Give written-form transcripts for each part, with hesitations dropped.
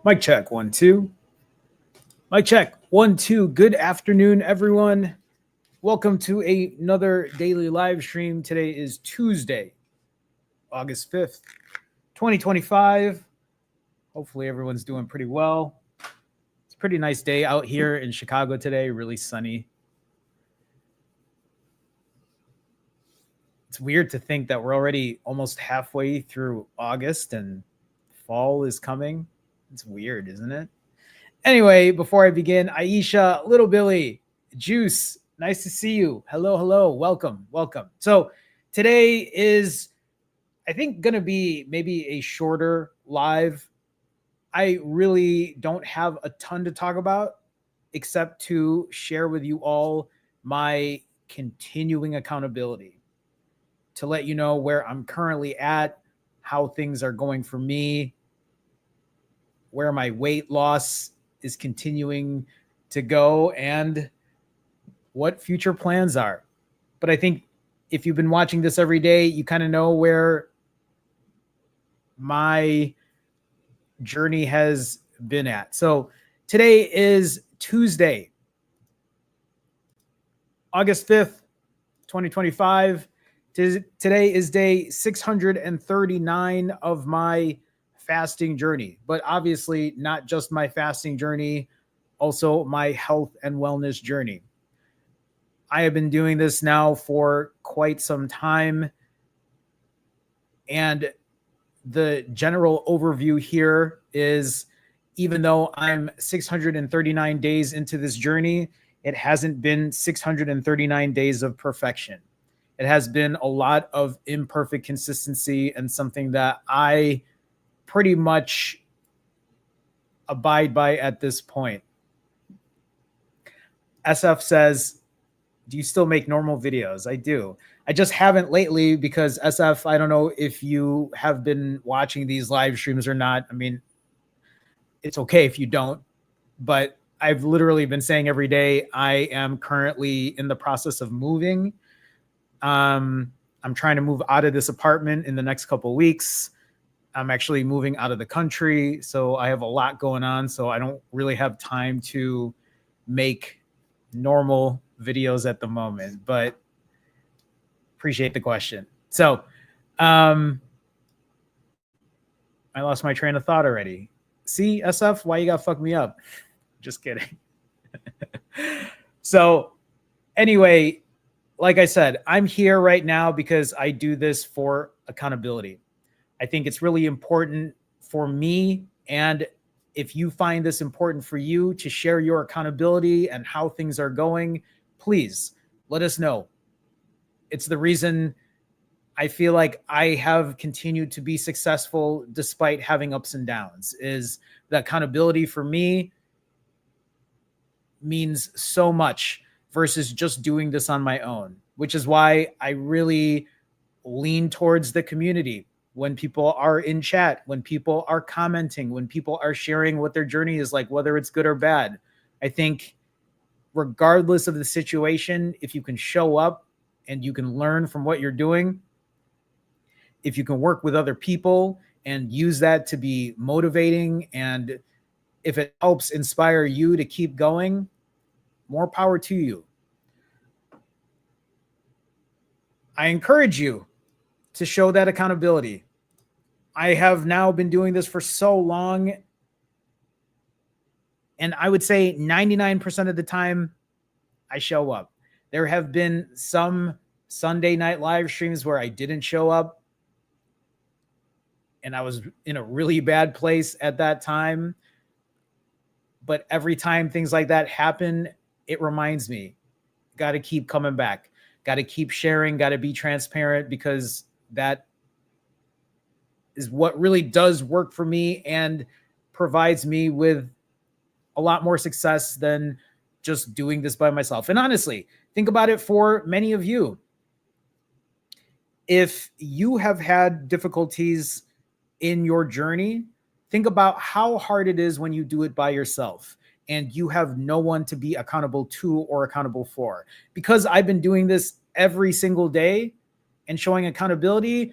Mic check, 1, 2. Mic check, 1, 2. Good afternoon, everyone. Welcome to another daily live stream. Today is Tuesday, August 5th, 2025. Hopefully everyone's doing pretty well. It's a pretty nice day out here in Chicago today, really sunny. It's weird to think that we're already almost halfway through August and fall is coming. It's weird, isn't it? Anyway, before I begin, Aisha, Little Billy, Juice, nice to see you. Hello, welcome. So today is, I think, going to be maybe a shorter live. I really don't have a ton to talk about except to share with you all my continuing accountability, to let you know where I'm currently at, how things are going for me, where my weight loss is continuing to go, and what future plans are. But I think if you've been watching this every day, you kind of know where my journey has been at. So today is Tuesday, August 5th, 2025. Today is day 639 of my fasting journey, but obviously not just my fasting journey, also my health and wellness journey. I have been doing this now for quite some time, and the general overview here is, even though I'm 639 days into this journey, it hasn't been 639 days of perfection. It has been a lot of imperfect consistency, and something that I pretty much abide by at this point. SF says, do you still make normal videos? I do. I just haven't lately because SF, I don't know if you have been watching these live streams or not. I mean, it's okay if you don't, but I've literally been saying every day, I am currently in the process of moving. I'm trying to move out of this apartment in the next couple of weeks. I'm actually moving out of the country, so I have a lot going on, so I don't really have time to make normal videos at the moment, but appreciate the question. So I lost my train of thought already. See, SF, why you gotta fuck me up? Just kidding. So anyway, like I said, I'm here right now because I do this for accountability. I think it's really important for me, and if you find this important for you, to share your accountability and how things are going, please let us know. It's the reason I feel like I have continued to be successful despite having ups and downs. Is that accountability for me means so much versus just doing this on my own, which is why I really lean towards the community. When people are in chat, when people are commenting, when people are sharing what their journey is like, whether it's good or bad, I think regardless of the situation, if you can show up and you can learn from what you're doing, if you can work with other people and use that to be motivating, and if it helps inspire you to keep going, more power to you. I encourage you to show that accountability. I have now been doing this for so long, and I would say 99% of the time I show up. There have been some Sunday night live streams where I didn't show up, and I was in a really bad place at that time. But every time things like that happen, it reminds me, got to keep coming back, got to keep sharing, got to be transparent, because that is what really does work for me and provides me with a lot more success than just doing this by myself. And honestly, think about it for many of you. If you have had difficulties in your journey, think about how hard it is when you do it by yourself and you have no one to be accountable to or accountable for. Because I've been doing this every single day and showing accountability,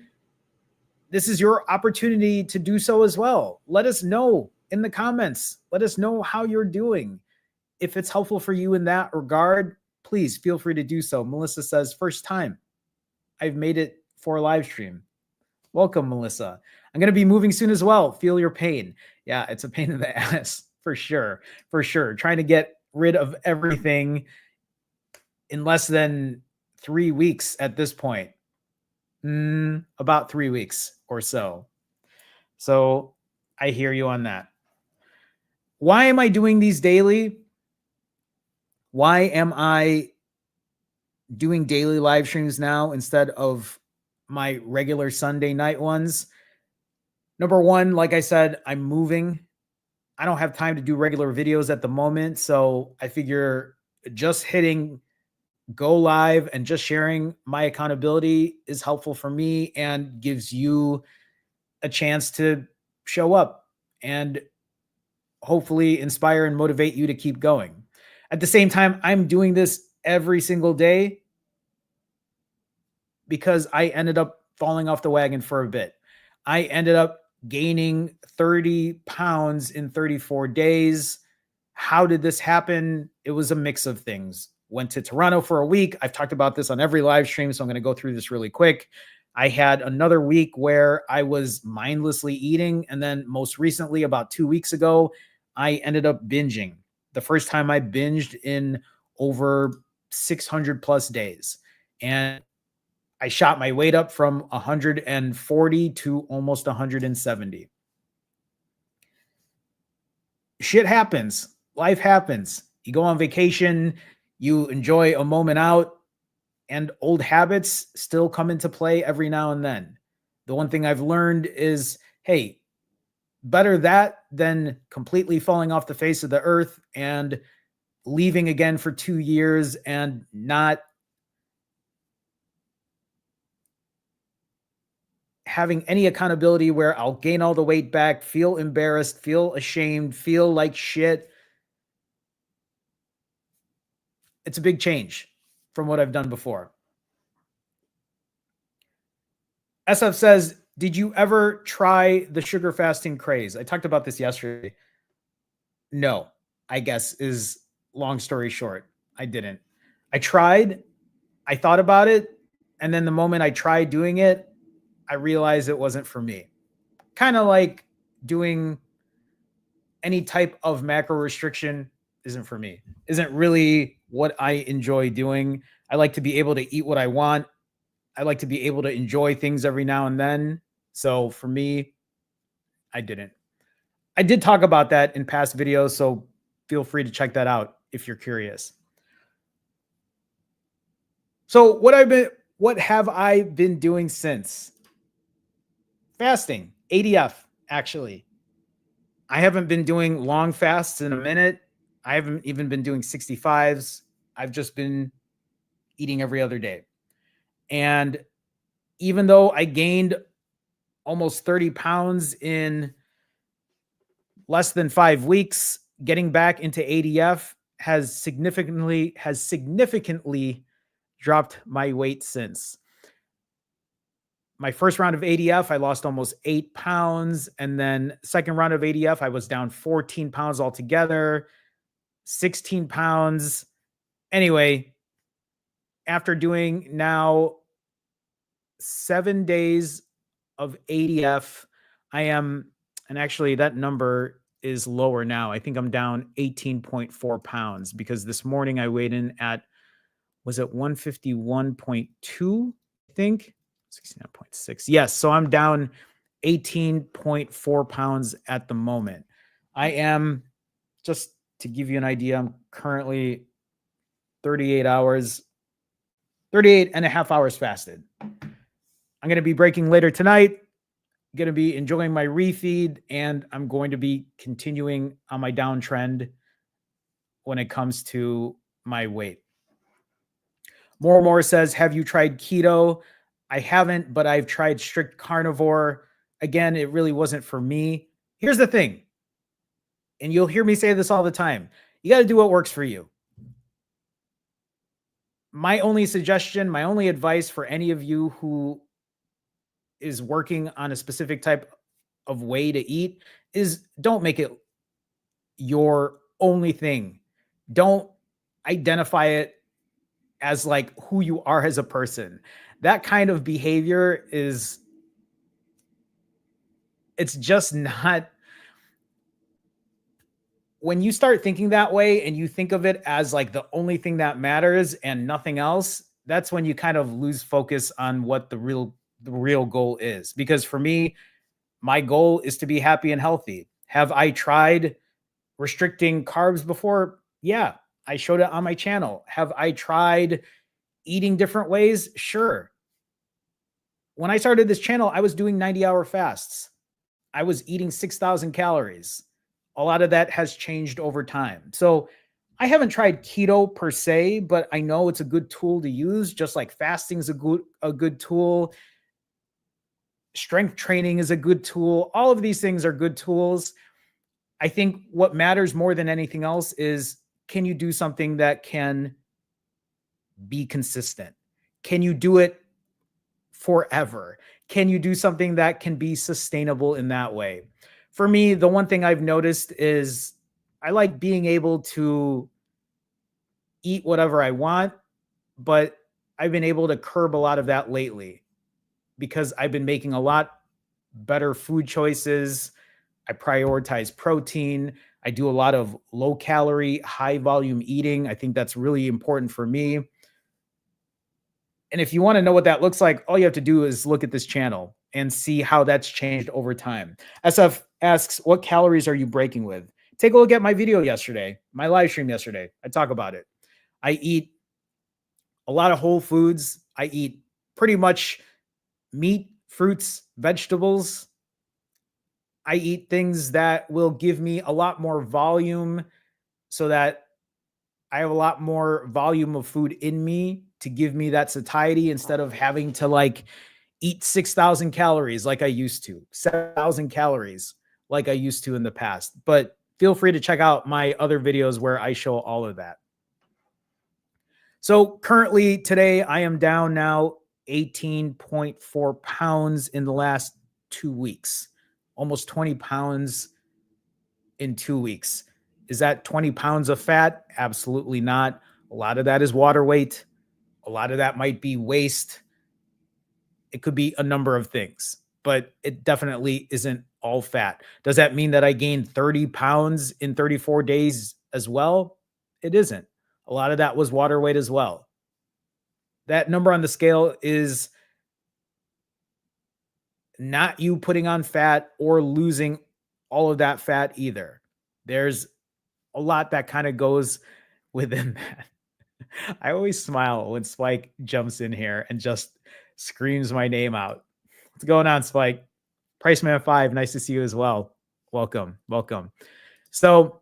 this is your opportunity to do so as well. Let us know in the comments. Let us know how you're doing. If it's helpful for you in that regard, please feel free to do so. Melissa says, first time I've made it for a live stream. Welcome, Melissa. I'm going to be moving soon as well. Feel your pain. Yeah, it's a pain in the ass for sure. For sure. Trying to get rid of everything in less than 3 weeks at this point. About 3 weeks or so. So I hear you on that. Why am I doing these daily? Why am I doing daily live streams now instead of my regular Sunday night ones? Number one, like I said, I'm moving. I don't have time to do regular videos at the moment. So I figure just hitting go live and just sharing my accountability is helpful for me and gives you a chance to show up and hopefully inspire and motivate you to keep going. At the same time, I'm doing this every single day because I ended up falling off the wagon for a bit. I ended up gaining 30 pounds in 34 days. How did this happen? It was a mix of things. Went to Toronto for a week. I've talked about this on every live stream, so I'm going to go through this really quick. I had another week where I was mindlessly eating. And then most recently, about 2 weeks ago, I ended up binging. The first time I binged in over 600 plus days. And I shot my weight up from 140 to almost 170. Shit happens. Life happens. You go on vacation, you enjoy a moment out, and old habits still come into play every now and then. The one thing I've learned is, hey, better that than completely falling off the face of the earth and leaving again for 2 years and not having any accountability, where I'll gain all the weight back, feel embarrassed, feel ashamed, feel like shit. It's a big change from what I've done before. SF says, did you ever try the sugar fasting craze? I talked about this yesterday. No, I guess is long story short. I didn't. I tried, I thought about it, and then the moment I tried doing it, I realized it wasn't for me. Kind of like doing any type of macro restriction isn't for me, isn't really what I enjoy doing. I like to be able to eat what I want. I like to be able to enjoy things every now and then. So for me, I didn't. I did talk about that in past videos, so feel free to check that out if you're curious. So what have I been doing since? Fasting, ADF, actually. I haven't been doing long fasts in a minute. I haven't even been doing 65s. I've just been eating every other day. And even though I gained almost 30 pounds in less than 5 weeks, getting back into ADF has significantly dropped my weight since. My first round of ADF, I lost almost 8 pounds. And then second round of ADF, I was down 14 pounds altogether, 16 pounds. Anyway, after doing now 7 days of ADF, I am, and actually that number is lower now. I think I'm down 18.4 pounds because this morning I weighed in at, was it 151.2? I think 69.6. Yes. So I'm down 18.4 pounds at the moment. I am, just to give you an idea, I'm currently 38 and a half hours fasted. I'm going to be breaking later tonight. Going to be enjoying my refeed, and I'm going to be continuing on my downtrend when it comes to my weight. More says, have you tried keto? I haven't, but I've tried strict carnivore. Again, it really wasn't for me. Here's the thing, and you'll hear me say this all the time. You got to do what works for you. My only suggestion, my only advice for any of you who is working on a specific type of way to eat is don't make it your only thing. Don't identify it as like who you are as a person. That kind of behavior is, it's just not, when you start thinking that way and you think of it as like the only thing that matters and nothing else, that's when you kind of lose focus on what the real goal is. Because for me, my goal is to be happy and healthy. Have I tried restricting carbs before? Yeah, I showed it on my channel. Have I tried eating different ways? Sure. When I started this channel, I was doing 90-hour fasts. I was eating 6,000 calories. A lot of that has changed over time. So I haven't tried keto per se, but I know it's a good tool to use, just like fasting is a good tool. Strength training is a good tool. All of these things are good tools. I think what matters more than anything else is, can you do something that can be consistent? Can you do it forever? Can you do something that can be sustainable in that way? For me, the one thing I've noticed is I like being able to eat whatever I want, but I've been able to curb a lot of that lately because I've been making a lot better food choices. I prioritize protein. I do a lot of low calorie, high volume eating. I think that's really important for me. And if you want to know what that looks like, all you have to do is look at this channel and see how that's changed over time. SF asks, what calories are you breaking with? Take a look at my video yesterday, my live stream yesterday. I talk about it. I eat a lot of whole foods. I eat pretty much meat, fruits, vegetables. I eat things that will give me a lot more volume so that I have a lot more volume of food in me to give me that satiety instead of having to like eat 6,000 calories like I used to, 7,000 calories like I used to in the past. But feel free to check out my other videos where I show all of that. So currently today I am down now 18.4 pounds in the last 2 weeks, almost 20 pounds in 2 weeks. Is that 20 pounds of fat? Absolutely not. A lot of that is water weight. A lot of that might be waste. It could be a number of things, but it definitely isn't all fat. Does that mean that I gained 30 pounds in 34 days as well? It isn't. A lot of that was water weight as well. That number on the scale is not you putting on fat or losing all of that fat either. There's a lot that kind of goes within that. I always smile when Spike jumps in here and just screams my name out. What's going on, Spike? Priceman 5, nice to see you as well. Welcome, welcome. So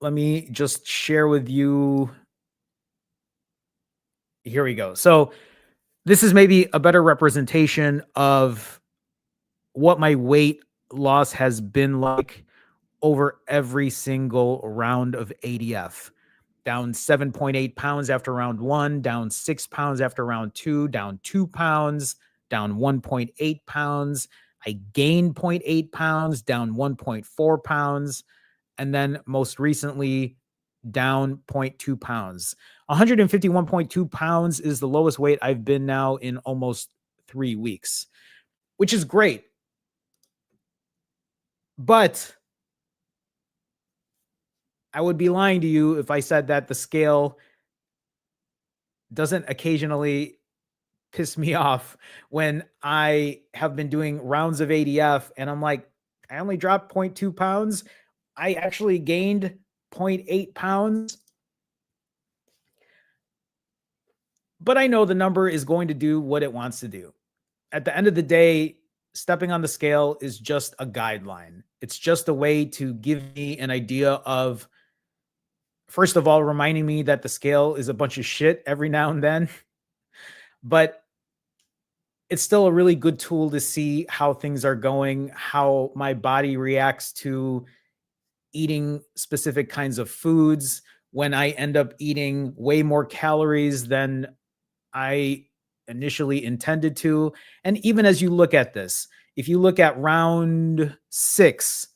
let me just share with you. Here we go. So this is maybe a better representation of what my weight loss has been like over every single round of ADF. Down 7.8 pounds after round 1, down 6 pounds after round 2, down 2 pounds, down 1.8 pounds. I gained 0.8 pounds, down 1.4 pounds, and then most recently down 0.2 pounds. 151.2 pounds is the lowest weight I've been now in almost 3 weeks, which is great. But I would be lying to you if I said that the scale doesn't occasionally piss me off when I have been doing rounds of ADF and I'm like, I only dropped 0.2 pounds. I actually gained 0.8 pounds. But I know the number is going to do what it wants to do. At the end of the day, stepping on the scale is just a guideline. It's just a way to give me an idea of, first of all, reminding me that the scale is a bunch of shit every now and then. But it's still a really good tool to see how things are going, how my body reacts to eating specific kinds of foods. When I end up eating way more calories than I initially intended to. And even as you look at this, If you look at round 6,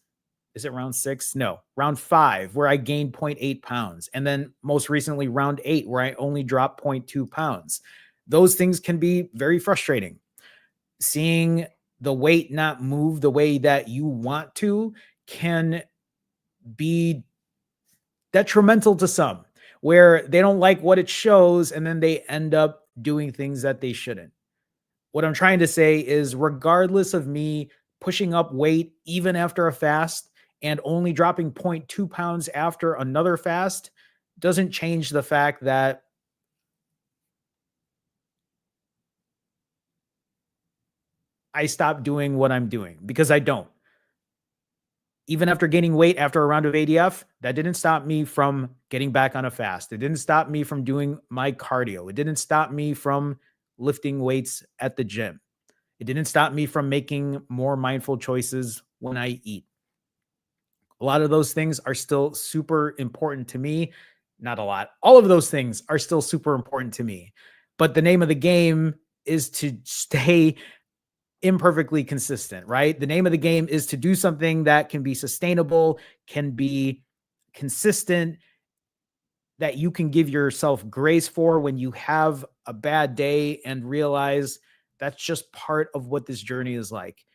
is it round 6? No, round 5, where I gained 0.8 pounds. And then most recently, round 8, where I only dropped 0.2 pounds. Those things can be very frustrating. Seeing the weight not move the way that you want to can be detrimental to some, where they don't like what it shows and then they end up doing things that they shouldn't. What I'm trying to say is, regardless of me pushing up weight even after a fast and only dropping 0.2 pounds after another fast, doesn't change the fact that I stopped doing what I'm doing, because I don't. Even after gaining weight after a round of ADF, that didn't stop me from getting back on a fast. It didn't stop me from doing my cardio. It didn't stop me from lifting weights at the gym. It didn't stop me from making more mindful choices when I eat. A lot of those things are still super important to me. Not a lot. All of those things are still super important to me. But the name of the game is to stay imperfectly consistent, right? The name of the game is to do something that can be sustainable, can be consistent, that you can give yourself grace for when you have a bad day, and realize that's just part of what this journey is like.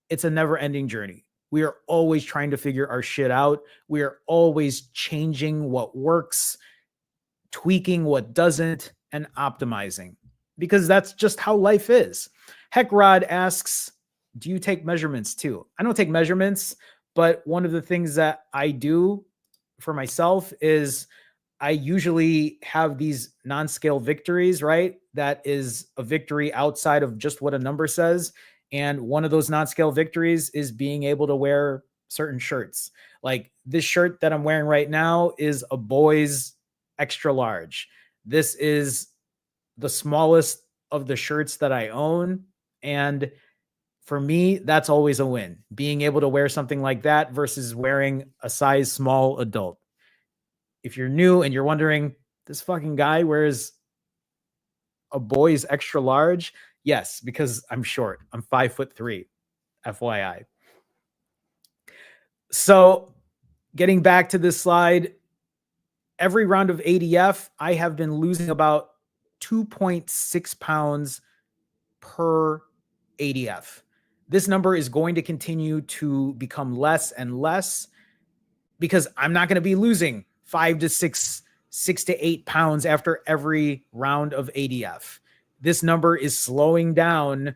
It's a never ending journey. We are always trying to figure our shit out. We are always changing what works, tweaking what doesn't, and optimizing, because that's just how life is. Heckrod asks, do you take measurements too? I don't take measurements, but one of the things that I do for myself is I usually have these non-scale victories, right? That is a victory outside of just what a number says. And one of those non-scale victories is being able to wear certain shirts. Like this shirt that I'm wearing right now is a boys extra large. This is the smallest of the shirts that I own. And for me, that's always a win. Being able to wear something like that versus wearing a size small adult. If you're new and you're wondering, this fucking guy wears a boy's extra large. Yes, because I'm short. I'm 5'3", FYI. So getting back to this slide, every round of ADF, I have been losing about 2.6 pounds per ADF. This number is going to continue to become less and less, because I'm not going to be losing 5 to 6 to 8 pounds after every round of ADF. This number is slowing down.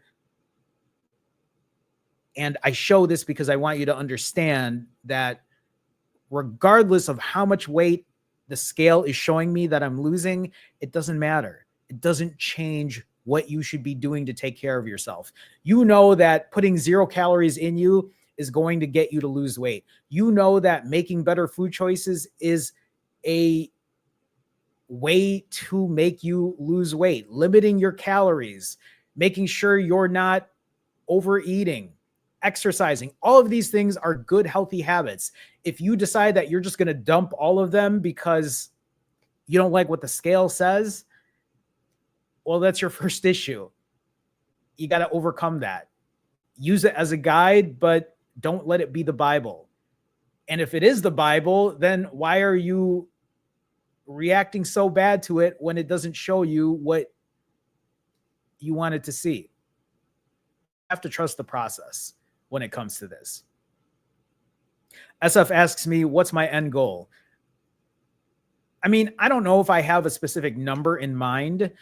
And I show this because I want you to understand that regardless of how much weight the scale is showing me that I'm losing, it doesn't matter. It doesn't change what you should be doing to take care of yourself. You know that putting 0 calories in you is going to get you to lose weight. You know that making better food choices is a way to make you lose weight, limiting your calories, making sure you're not overeating, exercising. All of these things are good, healthy habits. If you decide that you're just going to dump all of them because you don't like what the scale says, well, that's your first issue. You got to overcome that. Use it as a guide, but don't let it be the Bible. And if it is the Bible, then why are you reacting so bad to it when it doesn't show you what you wanted to see? You have to trust the process when it comes to this. SF asks me, what's my end goal? I mean, I don't know if I have a specific number in mind.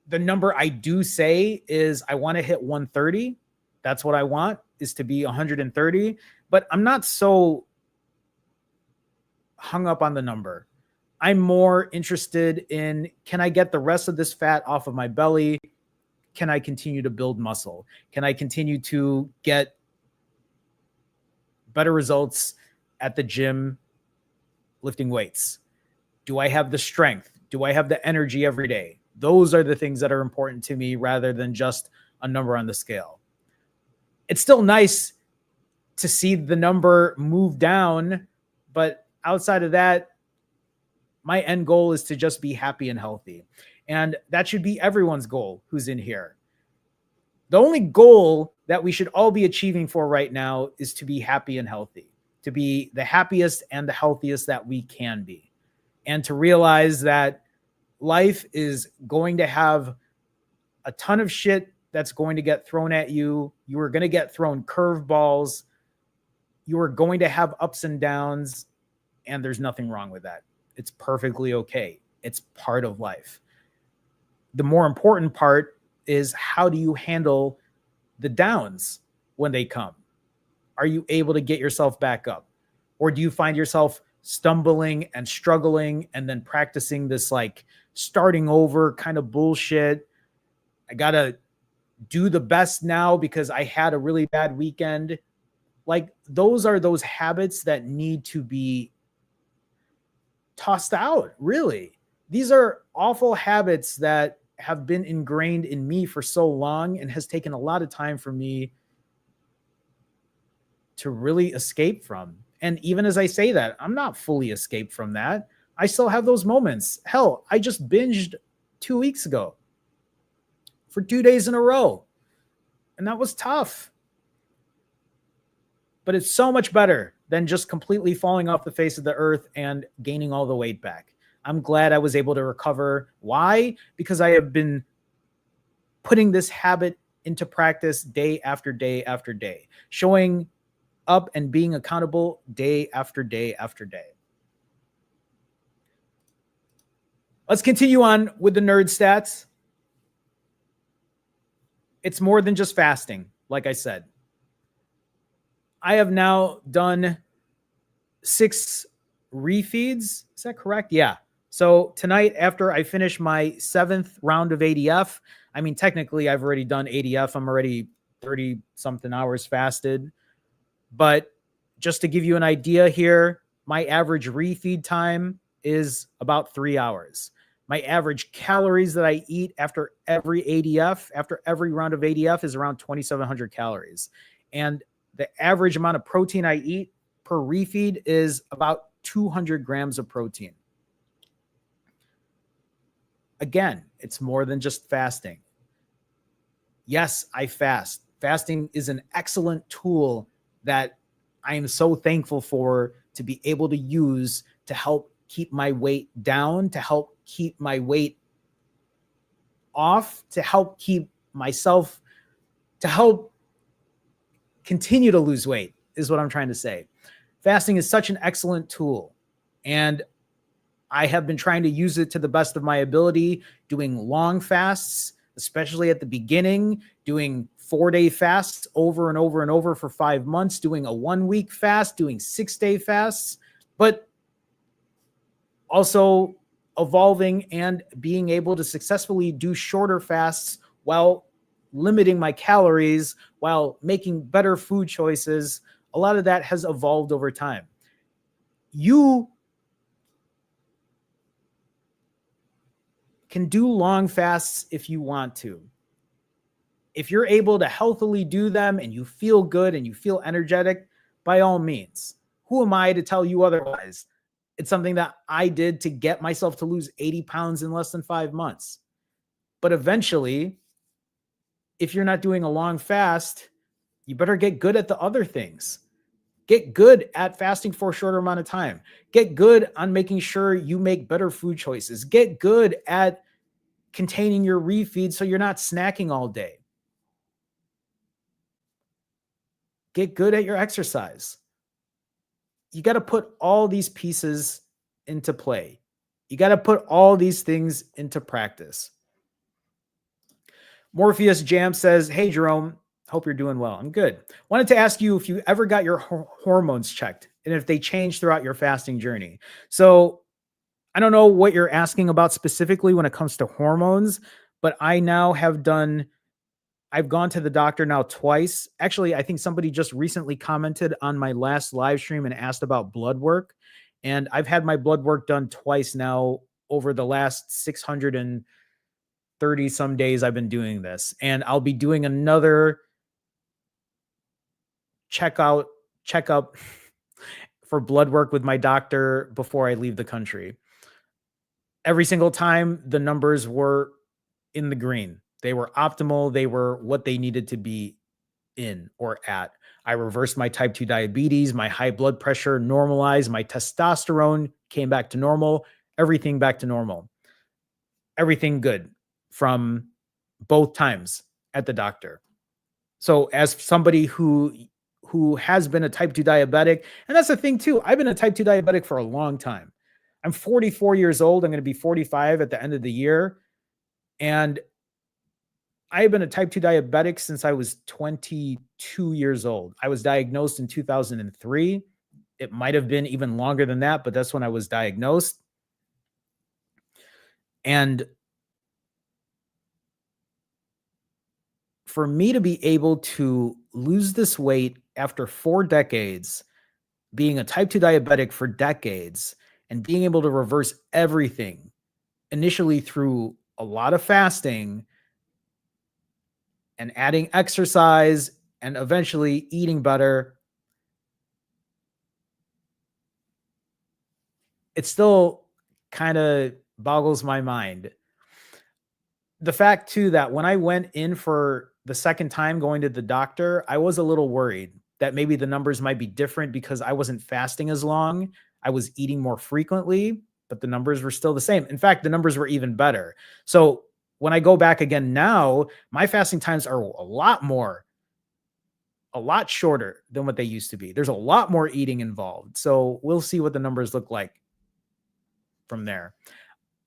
The number I do say is I want to hit 130. That's what I want, is to be 130. But I'm not so hung up on the number. I'm more interested in, can I get the rest of this fat off of my belly? Can I continue to build muscle? Can I continue to get better results at the gym lifting weights? Do I have the strength? Do I have the energy every day? Those are the things that are important to me rather than just a number on the scale. It's still nice to see the number move down, but outside of that, my end goal is to just be happy and healthy. And that should be everyone's goal who's in here. The only goal that we should all be achieving for right now is to be happy and healthy, to be the happiest and the healthiest that we can be, and to realize that life is going to have a ton of shit that's going to get thrown at you. You are going to get thrown curveballs. You are going to have ups and downs, and there's nothing wrong with that. It's perfectly okay. It's part of life. The more important part is, how do you handle the downs when they come? Are you able to get yourself back up? Or do you find yourself stumbling and struggling and then practicing this like starting over kind of bullshit? I got to do the best now because I had a really bad weekend. Like, those are those habits that need to be tossed out, really. These are awful habits that have been ingrained in me for so long and has taken a lot of time for me to really escape from. And even as I say that, I'm not fully escaped from that. I still have those moments. Hell, I just binged 2 weeks ago for 2 days in a row. And that was tough. But it's so much better than just completely falling off the face of the earth and gaining all the weight back. I'm glad I was able to recover. Why? Because I have been putting this habit into practice day after day after day, showing up and being accountable day after day after day. Let's continue on with the nerd stats. It's more than just fasting, like I said. I have now done 6 refeeds. Is that correct? Yeah. So tonight, after I finish my 7th round of ADF, I mean, technically I've already done ADF. I'm already 30 something hours fasted. But just to give you an idea here, my average refeed time is about 3 hours. My average calories that I eat after every ADF, after every round of ADF, is around 2,700 calories. And the average amount of protein I eat per refeed is about 200 grams of protein. Again, it's more than just fasting. Yes, I fast. Fasting is an excellent tool that I am so thankful for, to be able to use to help keep my weight down, to help keep my weight off, to help keep myself, to help continue to lose weight, is what I'm trying to say. Fasting is such an excellent tool, and I have been trying to use it to the best of my ability, doing long fasts, especially at the beginning, doing 4-day fasts over and over and over for 5 months, doing a 1-week fast, doing 6-day fasts, but also evolving and being able to successfully do shorter fasts while limiting my calories, while making better food choices. A lot of that has evolved over time. You can do long fasts if you want to. If you're able to healthily do them and you feel good and you feel energetic, by all means. Who am I to tell you otherwise? It's something that I did to get myself to lose 80 pounds in less than 5 months. But eventually, if you're not doing a long fast, you better get good at the other things. Get good at fasting for a shorter amount of time. Get good on making sure you make better food choices. Get good at containing your refeed so you're not snacking all day. Get good at your exercise. You got to put all these pieces into play. You got to put all these things into practice. Morpheus Jam says, "Hey, Jerome, hope you're doing well." I'm good. Wanted to ask you if you ever got your hormones checked and if they changed throughout your fasting journey. So I don't know what you're asking about specifically when it comes to hormones, but I now have done, I've gone to the doctor now twice. Actually, I think somebody just recently commented on my last live stream and asked about blood work. And I've had my blood work done twice now over the last 630 some days I've been doing this. And I'll be doing another checkup for blood work with my doctor before I leave the country. Every single time the numbers were in the green. They were optimal. They were what they needed to be in or at. I reversed my type 2 diabetes, my high blood pressure normalized, my testosterone came back to normal, everything back to normal. Everything good from both times at the doctor. So as somebody who has been a type 2 diabetic, and that's the thing too, I've been a type 2 diabetic for a long time. I'm 44 years old. I'm going to be 45 at the end of the year. And I've been a type 2 diabetic since I was 22 years old. I was diagnosed in 2003. It might have been even longer than that, but that's when I was diagnosed. And for me to be able to lose this weight after 4 decades, being a type 2 diabetic for decades, and being able to reverse everything initially through a lot of fasting and adding exercise and eventually eating better, it still kind of boggles my mind. The fact too that when I went in for the second time going to the doctor, I was a little worried that maybe the numbers might be different because I wasn't fasting as long. I was eating more frequently, but the numbers were still the same. In fact, the numbers were even better. So when I go back again now, my fasting times are a lot shorter than what they used to be. There's a lot more eating involved. So we'll see what the numbers look like from there.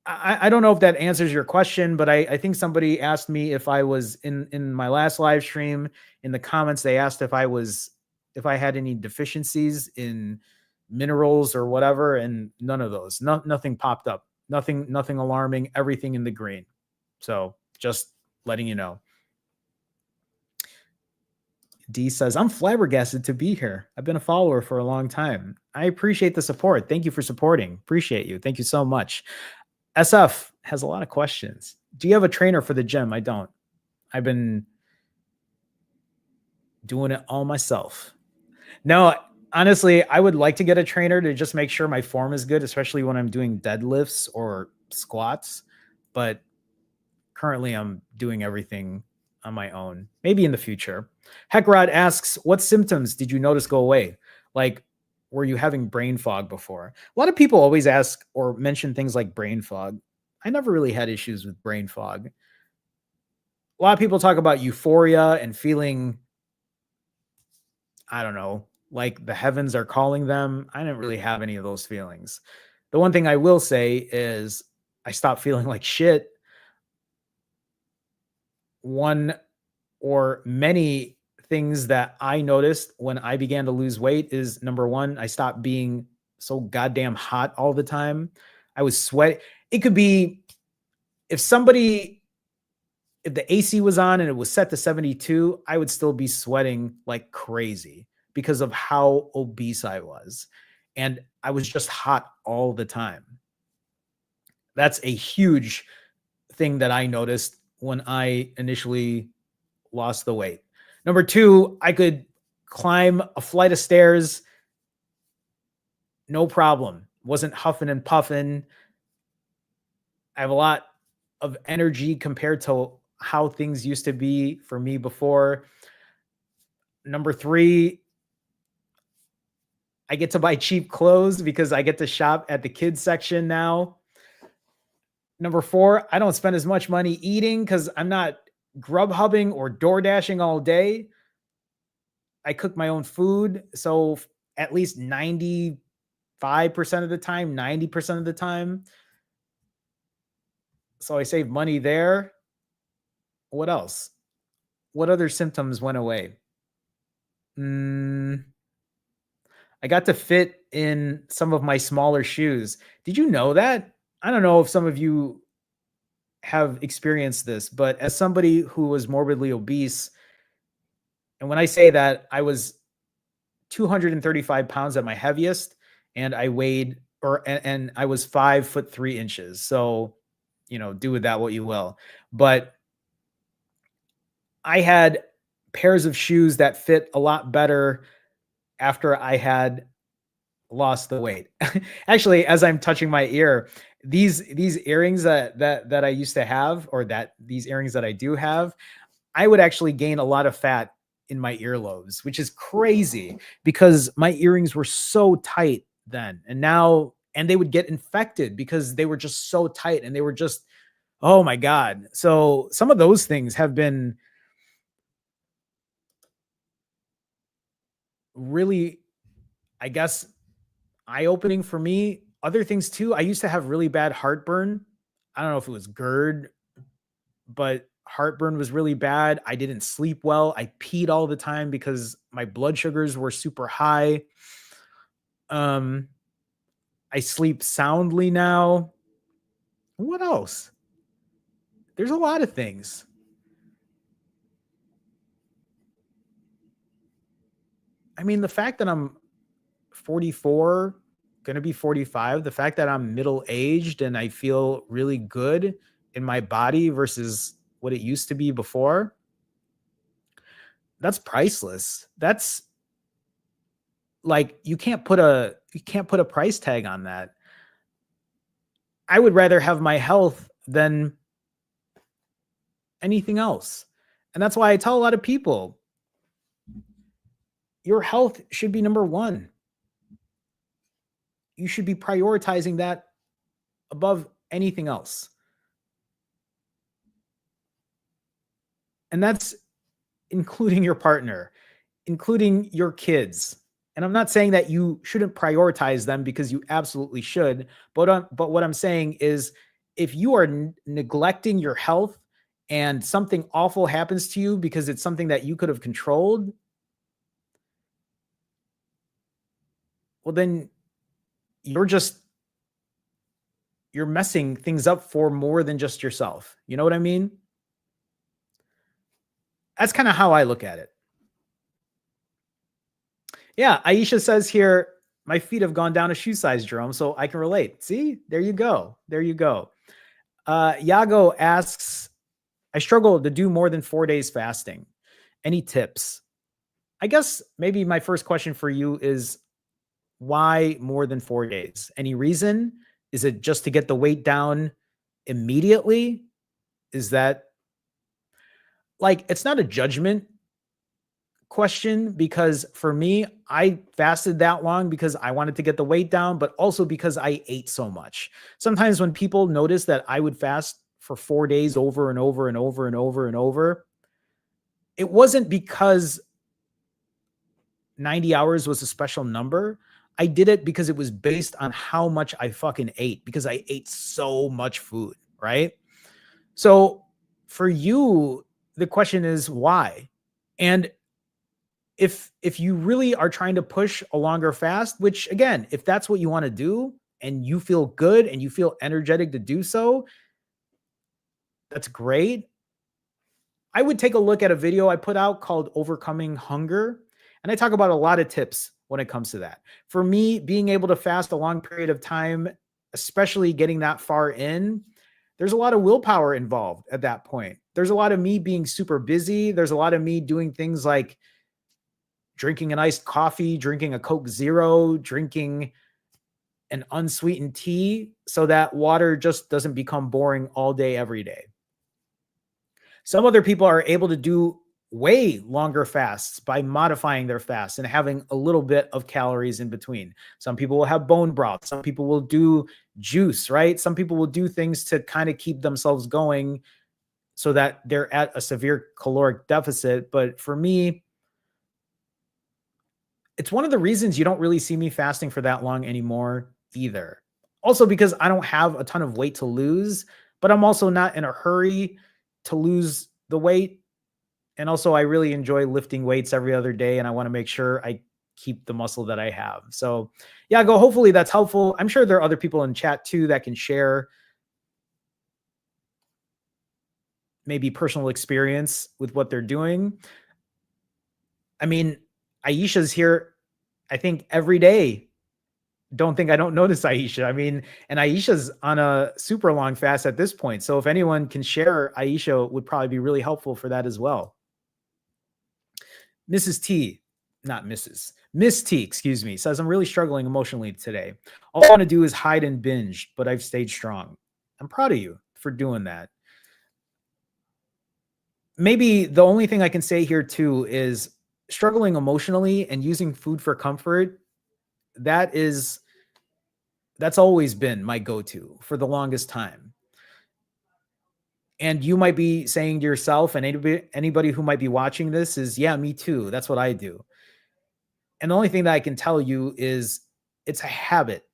I don't know if that answers your question, but I think somebody asked me if I was in my last live stream. In the comments, they asked if I had any deficiencies in minerals or whatever, and none of those. Nothing popped up. Nothing alarming. Everything in the green. So just letting you know. D says, I'm flabbergasted to be here. I've been a follower for a long time. I appreciate the support. Thank you for supporting. Appreciate you. Thank you so much. SF has a lot of questions. Do you have a trainer for the gym? I don't. I've been doing it all myself. No, honestly, I would like to get a trainer to just make sure my form is good, especially when I'm doing deadlifts or squats. But currently, I'm doing everything on my own. Maybe in the future. Heckrod asks, what symptoms did you notice go away? Like, were you having brain fog before? A lot of people always ask or mention things like brain fog. I never really had issues with brain fog. A lot of people talk about euphoria and feeling, I don't know, like the heavens are calling them. I didn't really have any of those feelings. The one thing I will say is I stopped feeling like shit. One or many things that I noticed when I began to lose weight is number one, I stopped being so goddamn hot all the time. I was sweating. It could be if the AC was on and it was set to 72, I would still be sweating like crazy because of how obese I was. And I was just hot all the time. That's a huge thing that I noticed when I initially lost the weight. Number two, I could climb a flight of stairs, no problem. Wasn't huffing and puffing. I have a lot of energy compared to how things used to be for me before. Number three, I get to buy cheap clothes because I get to shop at the kids section now. Number four, I don't spend as much money eating because I'm not Grubhubbing or door dashing all day. I cook my own food. So at least 95% of the time, 90% of the time. So I save money there. What else? What other symptoms went away? I got to fit in some of my smaller shoes. Did you know that? I don't know if some of you have experienced this, but as somebody who was morbidly obese, and when I say that, I was 235 pounds at my heaviest, and I weighed and I was 5'3". So, do with that what you will. But I had pairs of shoes that fit a lot better after I had lost the weight. Actually, as I'm touching my ear, these earrings that I used to have, or that these earrings that I do have, I would actually gain a lot of fat in my earlobes, which is crazy because my earrings were so tight then. And now, and they would get infected because they were just so tight and they were just, oh my God. So some of those things have been really, I guess, eye opening for me. Other things too. I used to have really bad heartburn. I don't know if it was GERD, but heartburn was really bad. I didn't sleep well. I peed all the time because my blood sugars were super high. Um, I sleep soundly now. What else? There's a lot of things. I mean, the fact that I'm 44, going to be 45, the fact that I'm middle aged and I feel really good in my body versus what it used to be before, that's priceless. That's like you can't put a price tag on that. I would rather have my health than anything else. And that's why I tell a lot of people your health should be number one. You should be prioritizing that above anything else. And that's including your partner, including your kids. And I'm not saying that you shouldn't prioritize them because you absolutely should. But what I'm saying is if you are neglecting your health and something awful happens to you because it's something that you could have controlled, well, then you're just you're messing things up for more than just yourself. You know what I mean? That's kind of how I look at it. Yeah, Aisha says here, my feet have gone down a shoe size, Jerome, so I can relate. See, there you go. There you go. Yago asks, I struggle to do more than 4 days fasting. Any tips? I guess maybe my first question for you is why more than 4 days? Any reason? Is it just to get the weight down immediately? Is that like, it's not a judgment question because for me, I fasted that long because I wanted to get the weight down, but also because I ate so much. Sometimes when people notice that I would fast for 4 days over and over and over and over and over, it wasn't because 90 hours was a special number. I did it because it was based on how much I fucking ate because I ate so much food, right? So for you, the question is why? And if you really are trying to push a longer fast, which again, if that's what you want to do and you feel good and you feel energetic to do so, that's great. I would take a look at a video I put out called Overcoming Hunger. And I talk about a lot of tips when it comes to that. For me, being able to fast a long period of time, especially getting that far in, there's a lot of willpower involved at that point. There's a lot of me being super busy. There's a lot of me doing things like drinking an iced coffee, drinking a Coke Zero, drinking an unsweetened tea so that water just doesn't become boring all day, every day. Some other people are able to do way longer fasts by modifying their fast and having a little bit of calories in between. Some people will have bone broth. Some people will do juice, right? Some people will do things to kind of keep themselves going so that they're at a severe caloric deficit. But for me, it's one of the reasons you don't really see me fasting for that long anymore either. Also because I don't have a ton of weight to lose, but I'm also not in a hurry to lose the weight. And also I really enjoy lifting weights every other day and I want to make sure I keep the muscle that I have. So yeah, go. Hopefully that's helpful. I'm sure there are other people in chat too that can share maybe personal experience with what they're doing. I mean, Aisha's here, I think every day. Don't think I don't notice Aisha. I mean, and Aisha's on a super long fast at this point. So if anyone can share, Aisha would probably be really helpful for that as well. Mrs. T, not Mrs. Miss T, excuse me, says, I'm really struggling emotionally today. All I want to do is hide and binge, but I've stayed strong. I'm proud of you for doing that. Maybe the only thing I can say here too is struggling emotionally and using food for comfort. That's always been my go-to for the longest time. And you might be saying to yourself, and anybody who might be watching this is, yeah, me too. That's what I do. And the only thing that I can tell you is it's a habit.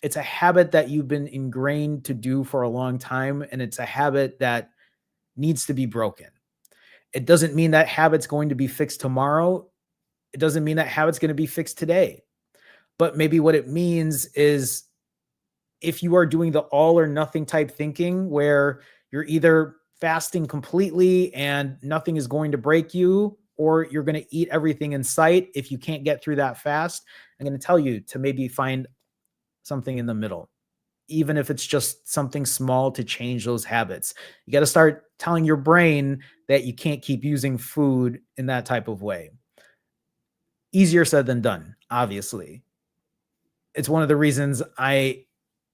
It's a habit that you've been ingrained to do for a long time. And it's a habit that needs to be broken. It doesn't mean that habit's going to be fixed tomorrow. It doesn't mean that habit's going to be fixed today. But maybe what it means is if you are doing the all or nothing type thinking where you're either fasting completely and nothing is going to break you, or you're going to eat everything in sight. If you can't get through that fast, I'm going to tell you to maybe find something in the middle, even if it's just something small to change those habits. You got to start telling your brain that you can't keep using food in that type of way. Easier said than done, obviously. It's one of the reasons I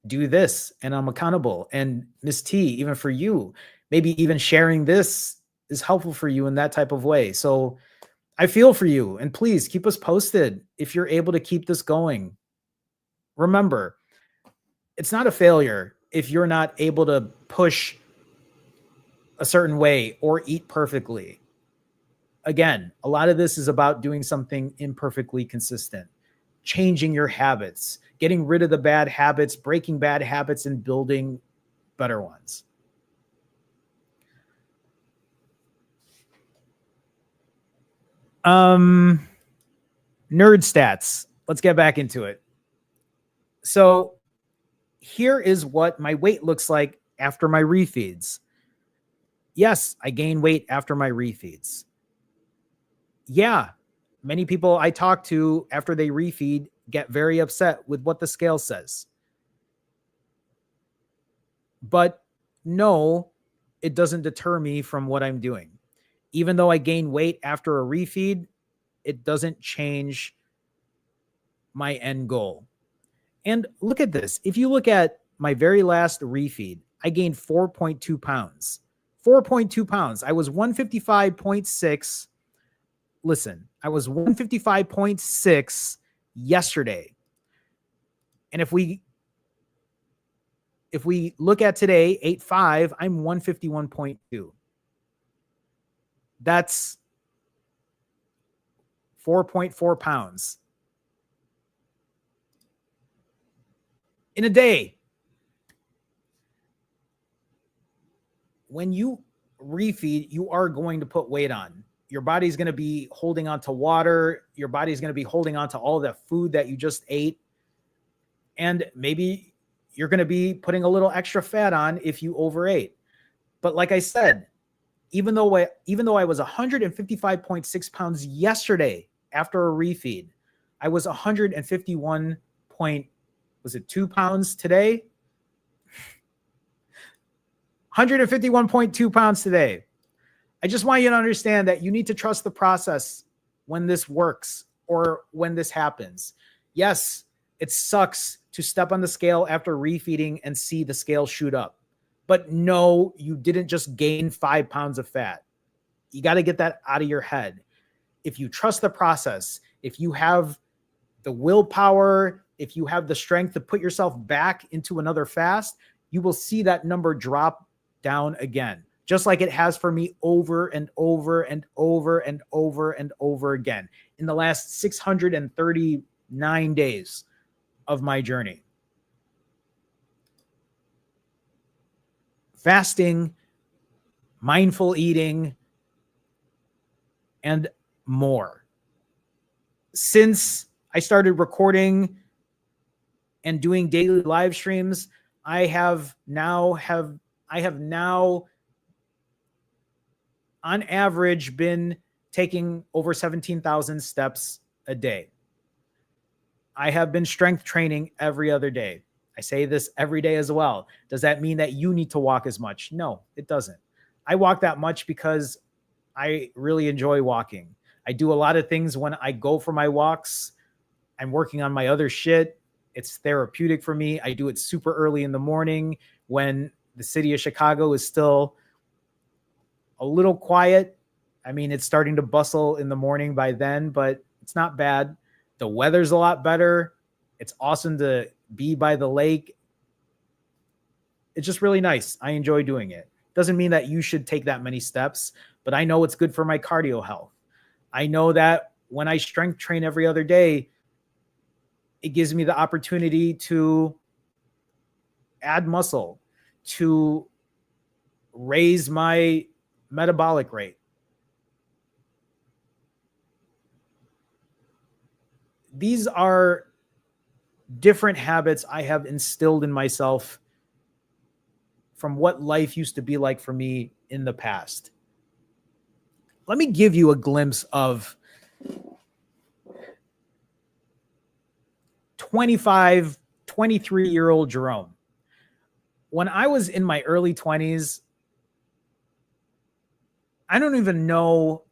do this and I'm accountable. And Miss T, even for you, maybe even sharing this is helpful for you in that type of way. So I feel for you, and please keep us posted if you're able to keep this going. Remember, it's not a failure if you're not able to push a certain way or eat perfectly. Again, a lot of this is about doing something imperfectly consistent, changing your habits, getting rid of the bad habits, breaking bad habits, and building better ones. Nerd stats. Let's get back into it. So here is what my weight looks like after my refeeds. Yes, I gain weight after my refeeds. Yeah, many people I talk to after they refeed get very upset with what the scale says. But no, it doesn't deter me from what I'm doing. Even though I gain weight after a refeed, it doesn't change my end goal. And look at this. If you look at my very last refeed, I gained 4.2 pounds. 4.2 pounds. I was 155.6. Listen, I was 155.6 yesterday. And if we look at today, 8.5, I'm 151.2. That's 4.4 pounds in a day. When you refeed, you are going to put weight on. Your body's going to be holding on to water. Your body's going to be holding on to all the food that you just ate. And maybe you're going to be putting a little extra fat on if you overate. But like I said, even though I was 155.6 pounds yesterday after a refeed, I was 151 was it 2 pounds today? 151.2 pounds today. I just want you to understand that you need to trust the process when this works or when this happens. Yes, it sucks to step on the scale after refeeding and see the scale shoot up. But no, you didn't just gain 5 pounds of fat. You got to get that out of your head. If you trust the process, if you have the willpower, if you have the strength to put yourself back into another fast, you will see that number drop down again, just like it has for me over and over and over and over and over again in the last 639 days of my journey. Fasting, mindful eating, and more. Since I started recording and doing daily live streams, I have now on average been taking over 17,000 steps a day. I have been strength training every other day. I say this every day as well. Does that mean that you need to walk as much? No, it doesn't. I walk that much because I really enjoy walking. I do a lot of things when I go for my walks. I'm working on my other shit. It's therapeutic for me. I do it super early in the morning when the city of Chicago is still a little quiet. I mean, it's starting to bustle in the morning by then, but it's not bad. The weather's a lot better. It's awesome to be by the lake. It's just really nice. I enjoy doing it. Doesn't mean that you should take that many steps, but I know it's good for my cardio health. I know that when I strength train every other day, it gives me the opportunity to add muscle, to raise my metabolic rate. These are different habits I have instilled in myself from what life used to be like for me in the past. Let me give you a glimpse of 25, 23-year-old Jerome. When I was in my early 20s, I don't even know.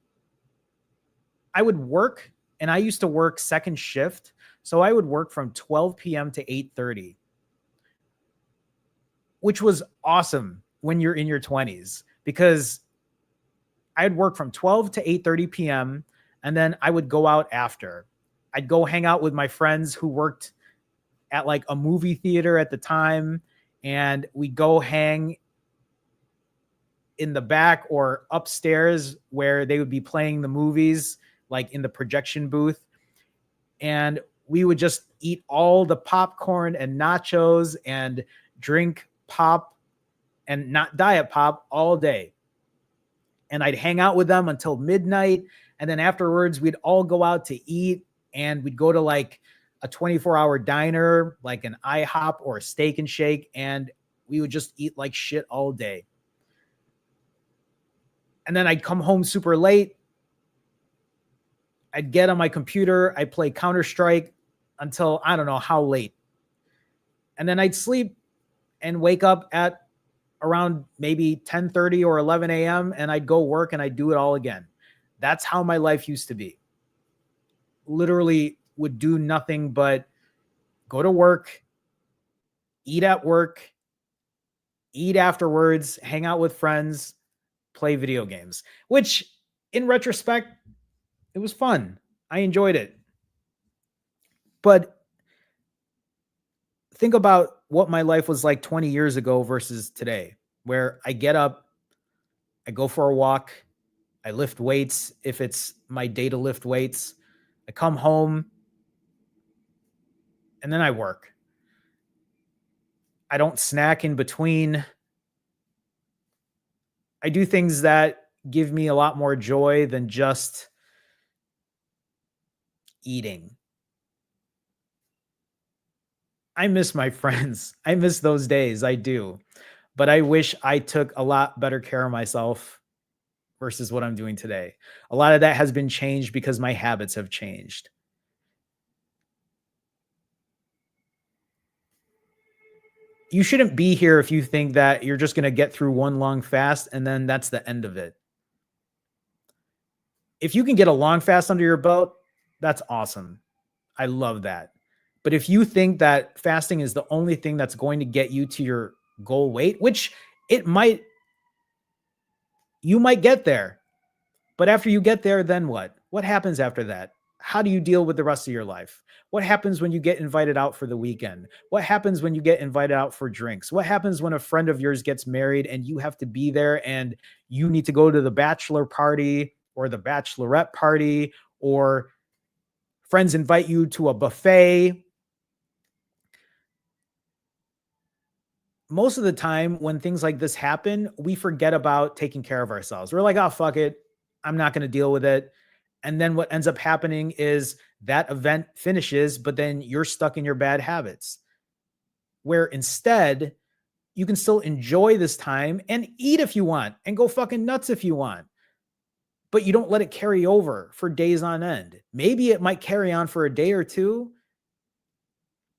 I would work, and I used to work second shift. So I would work from 12 p.m. to 8:30, which was awesome when you're in your 20s, because I'd work from 12 to 8:30 p.m. and then I would go out after. I'd go hang out with my friends who worked at like a movie theater at the time, and we'd go hang in the back or upstairs where they would be playing the movies, like in the projection booth. And we would just eat all the popcorn and nachos and drink pop and not diet pop all day. And I'd hang out with them until midnight. And then afterwards, we'd all go out to eat, and we'd go to like a 24-hour diner, like an IHOP or a Steak and Shake. And we would just eat like shit all day. And then I'd come home super late. I'd get on my computer. I'd play Counter-Strike until I don't know how late. And then I'd sleep and wake up at around maybe 10:30 or 11 a.m. and I'd go work and I'd do it all again. That's how my life used to be. Literally would do nothing but go to work, eat at work, eat afterwards, hang out with friends, play video games, which in retrospect, it was fun. I enjoyed it. But think about what my life was like 20 years ago versus today, where I get up, I go for a walk, I lift weights if it's my day to lift weights, I come home, and then I work. I don't snack in between. I do things that give me a lot more joy than just eating. I miss my friends. I miss those days. I do. But I wish I took a lot better care of myself versus what I'm doing today. A lot of that has been changed because my habits have changed. You shouldn't be here if you think that you're just going to get through one long fast and then that's the end of it. If you can get a long fast under your belt, that's awesome. I love that. But if you think that fasting is the only thing that's going to get you to your goal weight, which it might, you might get there. But after you get there, then what? What happens after that? How do you deal with the rest of your life? What happens when you get invited out for the weekend? What happens when you get invited out for drinks? What happens when a friend of yours gets married and you have to be there and you need to go to the bachelor party or the bachelorette party, or friends invite you to a buffet? Most of the time when things like this happen, we forget about taking care of ourselves. We're like, oh, fuck it. I'm not going to deal with it. And then what ends up happening is that event finishes, but then you're stuck in your bad habits. Where instead, you can still enjoy this time and eat if you want and go fucking nuts if you want. But you don't let it carry over for days on end. Maybe it might carry on for a day or two.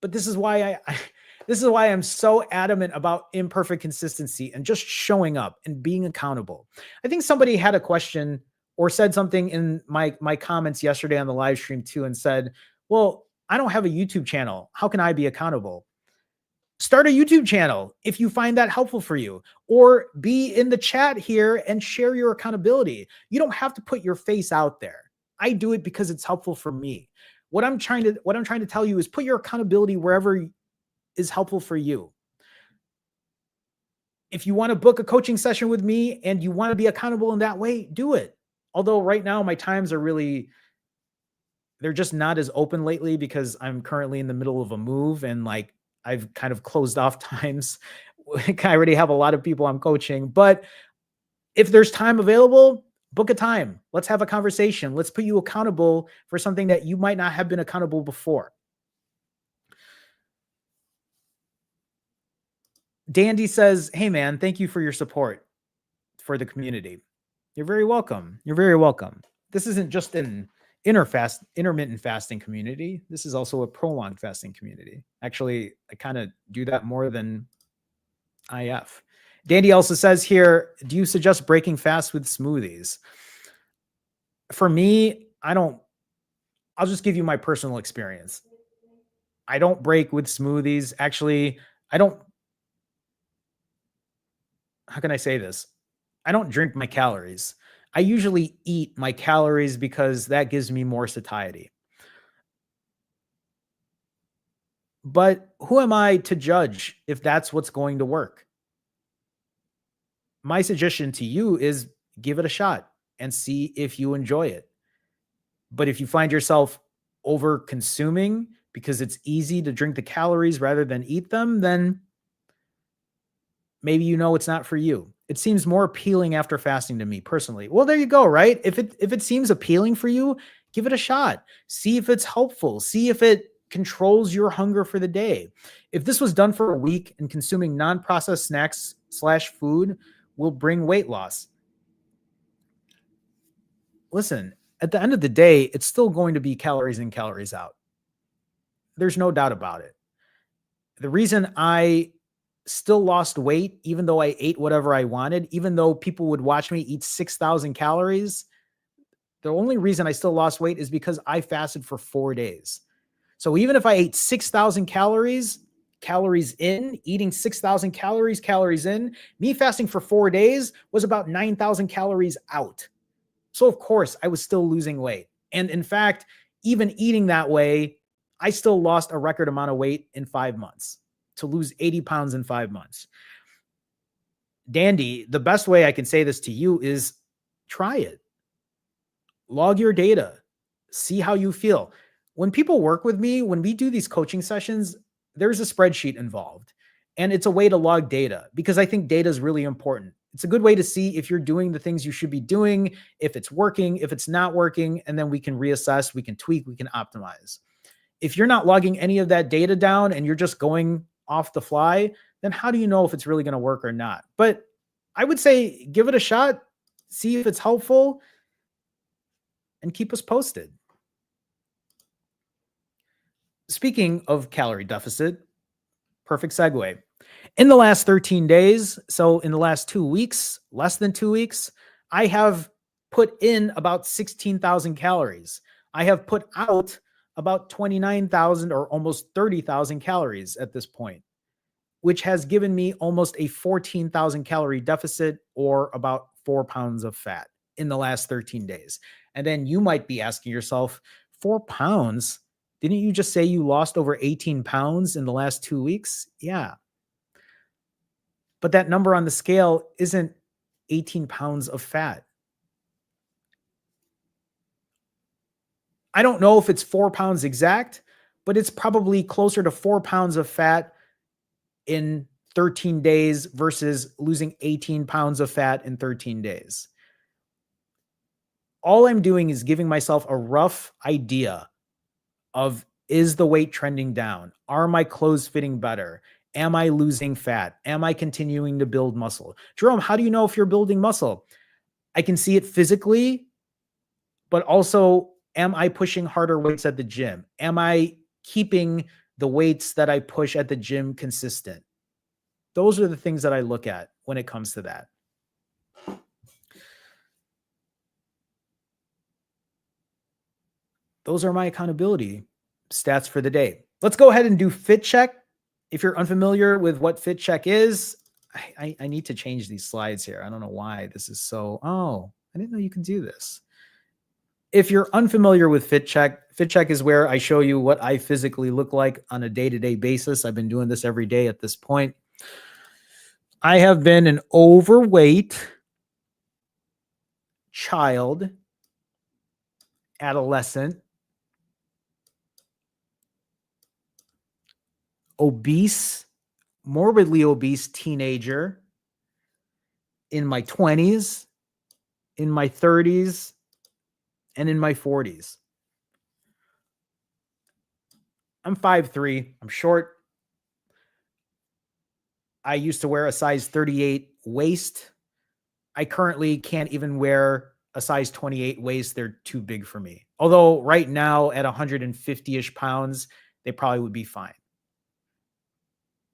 But this is why this is why I'm so adamant about imperfect consistency and just showing up and being accountable. I think somebody had a question or said something in my comments yesterday on the live stream too and said, well, I don't have a YouTube channel. How can I be accountable? Start a YouTube channel if you find that helpful for you, or be in the chat here and share your accountability. You don't have to put your face out there. I do it because it's helpful for me. What I'm trying to tell you is put your accountability wherever is helpful for you. If you want to book a coaching session with me and you want to be accountable in that way, do it. Although right now my times are they're just not as open lately because I'm currently in the middle of a move and like I've kind of closed off times. I already have a lot of people I'm coaching, but if there's time available, book a time. Let's have a conversation. Let's put you accountable for something that you might not have been accountable before. Dandy says, hey man, thank you for your support for the community. You're very welcome. You're very welcome. This isn't just an intermittent fasting community. This is also a prolonged fasting community. Actually, I kind of do that more than IF. Dandy also says here, do you suggest breaking fast with smoothies? For me, I'll just give you my personal experience. I don't break with smoothies. Actually, how can I say this? I don't drink my calories. I usually eat my calories because that gives me more satiety. But who am I to judge if that's what's going to work? My suggestion to you is give it a shot and see if you enjoy it. But if you find yourself over consuming because it's easy to drink the calories rather than eat them, then maybe you know it's not for you. It seems more appealing after fasting to me personally. Well, there you go, right? If it seems appealing for you, give it a shot. See if it's helpful. See if it controls your hunger for the day. If this was done for a week and consuming non-processed snacks / food will bring weight loss. Listen, at the end of the day, it's still going to be calories in, calories out. There's no doubt about it. The reason I still lost weight, even though I ate whatever I wanted, even though people would watch me eat 6,000 calories, the only reason I still lost weight is because I fasted for 4 days. So even if I ate 6,000 calories in, eating 6,000 calories in, me fasting for 4 days was about 9,000 calories out. So of course I was still losing weight. And in fact, even eating that way, I still lost a record amount of weight in 5 months, to lose 80 pounds in 5 months. Dandy, the best way I can say this to you is try it. Log your data. See how you feel. When people work with me, when we do these coaching sessions, there's a spreadsheet involved. And it's a way to log data because I think data is really important. It's a good way to see if you're doing the things you should be doing, if it's working, if it's not working, and then we can reassess, we can tweak, we can optimize. If you're not logging any of that data down and you're just going off the fly, then how do you know if it's really going to work or not? But I would say give it a shot, see if it's helpful, and keep us posted. Speaking of calorie deficit, perfect segue. In the last 13 days, so in the last 2 weeks, less than 2 weeks, I have put in about 16,000 calories. I have put out about 29,000 or almost 30,000 calories at this point, which has given me almost a 14,000 calorie deficit or about 4 pounds of fat in the last 13 days. And then you might be asking yourself, 4 pounds? Didn't you just say you lost over 18 pounds in the last 2 weeks? Yeah. But that number on the scale isn't 18 pounds of fat. I don't know if it's 4 pounds exact, but it's probably closer to 4 pounds of fat in 13 days versus losing 18 pounds of fat in 13 days. All I'm doing is giving myself a rough idea of, is the weight trending down? Are my clothes fitting better? Am I losing fat? Am I continuing to build muscle? Jerome, how do you know if you're building muscle? I can see it physically, but also, am I pushing harder weights at the gym? Am I keeping the weights that I push at the gym consistent? Those are the things that I look at when it comes to that. those are my accountability stats for the day. Let's go ahead and do fit check. If you're unfamiliar with what fit check is, I need to change these slides here. I don't know why this is so, oh, I didn't know you could do this. If you're unfamiliar with fit check is where I show you what I physically look like on a day-to-day basis. I've been doing this every day at this point. I have been an overweight child, adolescent, obese, morbidly obese teenager in my 20s, in my 30s, and in my 40s. I'm 5'3". I'm short. I used to wear a size 38 waist. I currently can't even wear a size 28 waist. They're too big for me. Although right now at 150-ish pounds, they probably would be fine.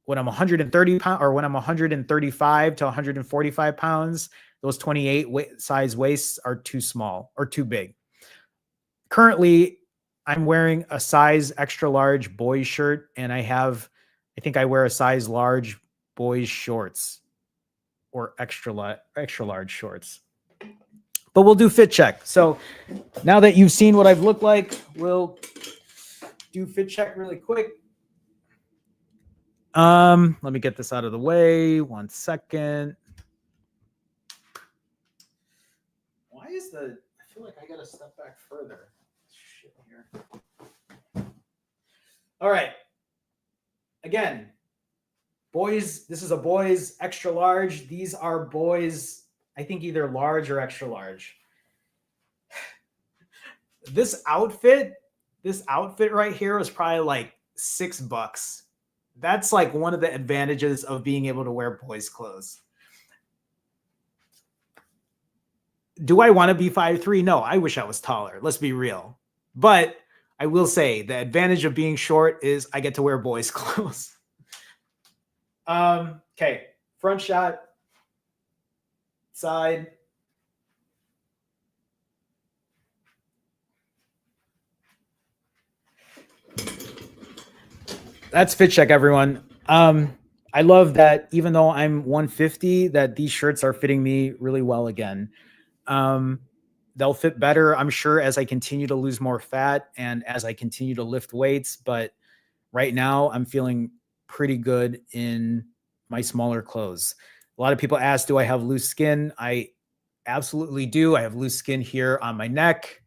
When I'm 130 pounds, or when I'm 135 to 145 pounds, those 28 size waists are too small or too big. Currently, I'm wearing a size extra large boys shirt, and I think I wear a size large boys shorts or extra large shorts. But we'll do fit check. So now that you've seen what I've looked like, we'll do fit check really quick. Let me get this out of the way. 1 second. Why is I feel like I gotta step back further. Shit here. All right. Again, boys, this is a boys extra large. These are boys, I think either large or extra large. This outfit right here was probably like $6. That's like one of the advantages of being able to wear boys' clothes. Do I want to be 5'3"? No, I wish I was taller. Let's be real. But I will say the advantage of being short is I get to wear boys' clothes. Okay, front shot, side. That's fit check, everyone. I love that even though I'm 150, that these shirts are fitting me really well again. They'll fit better, I'm sure, as I continue to lose more fat and as I continue to lift weights. But right now I'm feeling pretty good in my smaller clothes. A lot of people ask, do I have loose skin? I absolutely do. I have loose skin here on my neck.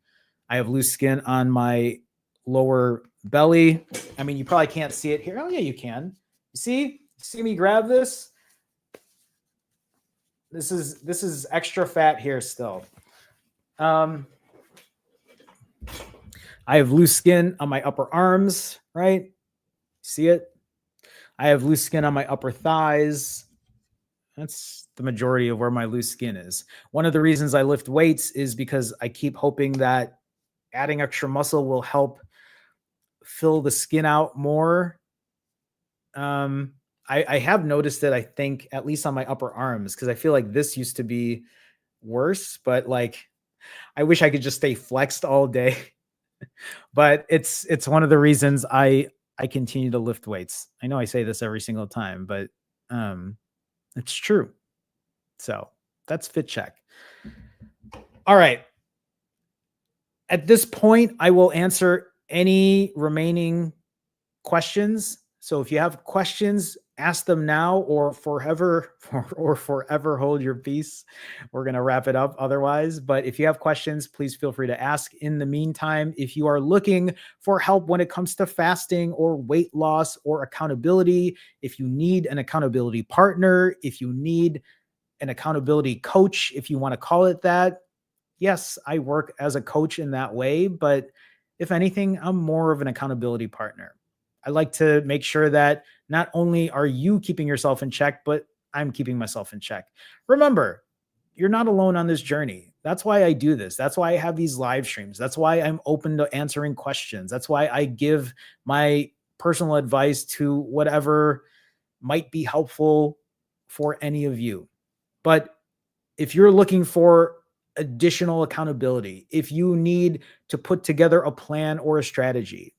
I have loose skin on my lower belly. I mean, you probably can't see it here. Oh yeah, you can. You see me grab this? This is extra fat here still. I have loose skin on my upper arms, right? See it? I have loose skin on my upper thighs. That's the majority of where my loose skin is. One of the reasons I lift weights is because I keep hoping that adding extra muscle will help fill the skin out more. I have noticed it, I think, at least on my upper arms, because I feel like this used to be worse, but like I wish I could just stay flexed all day. But it's one of the reasons I continue to lift weights. I know I say this every single time, but it's true. So that's fit check. All right. At this point, I will answer any remaining questions. So if you have questions, ask them now or forever hold your peace. We're going to wrap it up otherwise. But if you have questions, please feel free to ask. In the meantime, if you are looking for help when it comes to fasting or weight loss or accountability, if you need an accountability partner, if you need an accountability coach, if you want to call it that, yes, I work as a coach in that way. But if anything, I'm more of an accountability partner. I like to make sure that not only are you keeping yourself in check, but I'm keeping myself in check. Remember, you're not alone on this journey. That's why I do this. That's why I have these live streams. That's why I'm open to answering questions. That's why I give my personal advice to whatever might be helpful for any of you. But if you're looking for additional accountability, if you need to put together a plan or a strategy,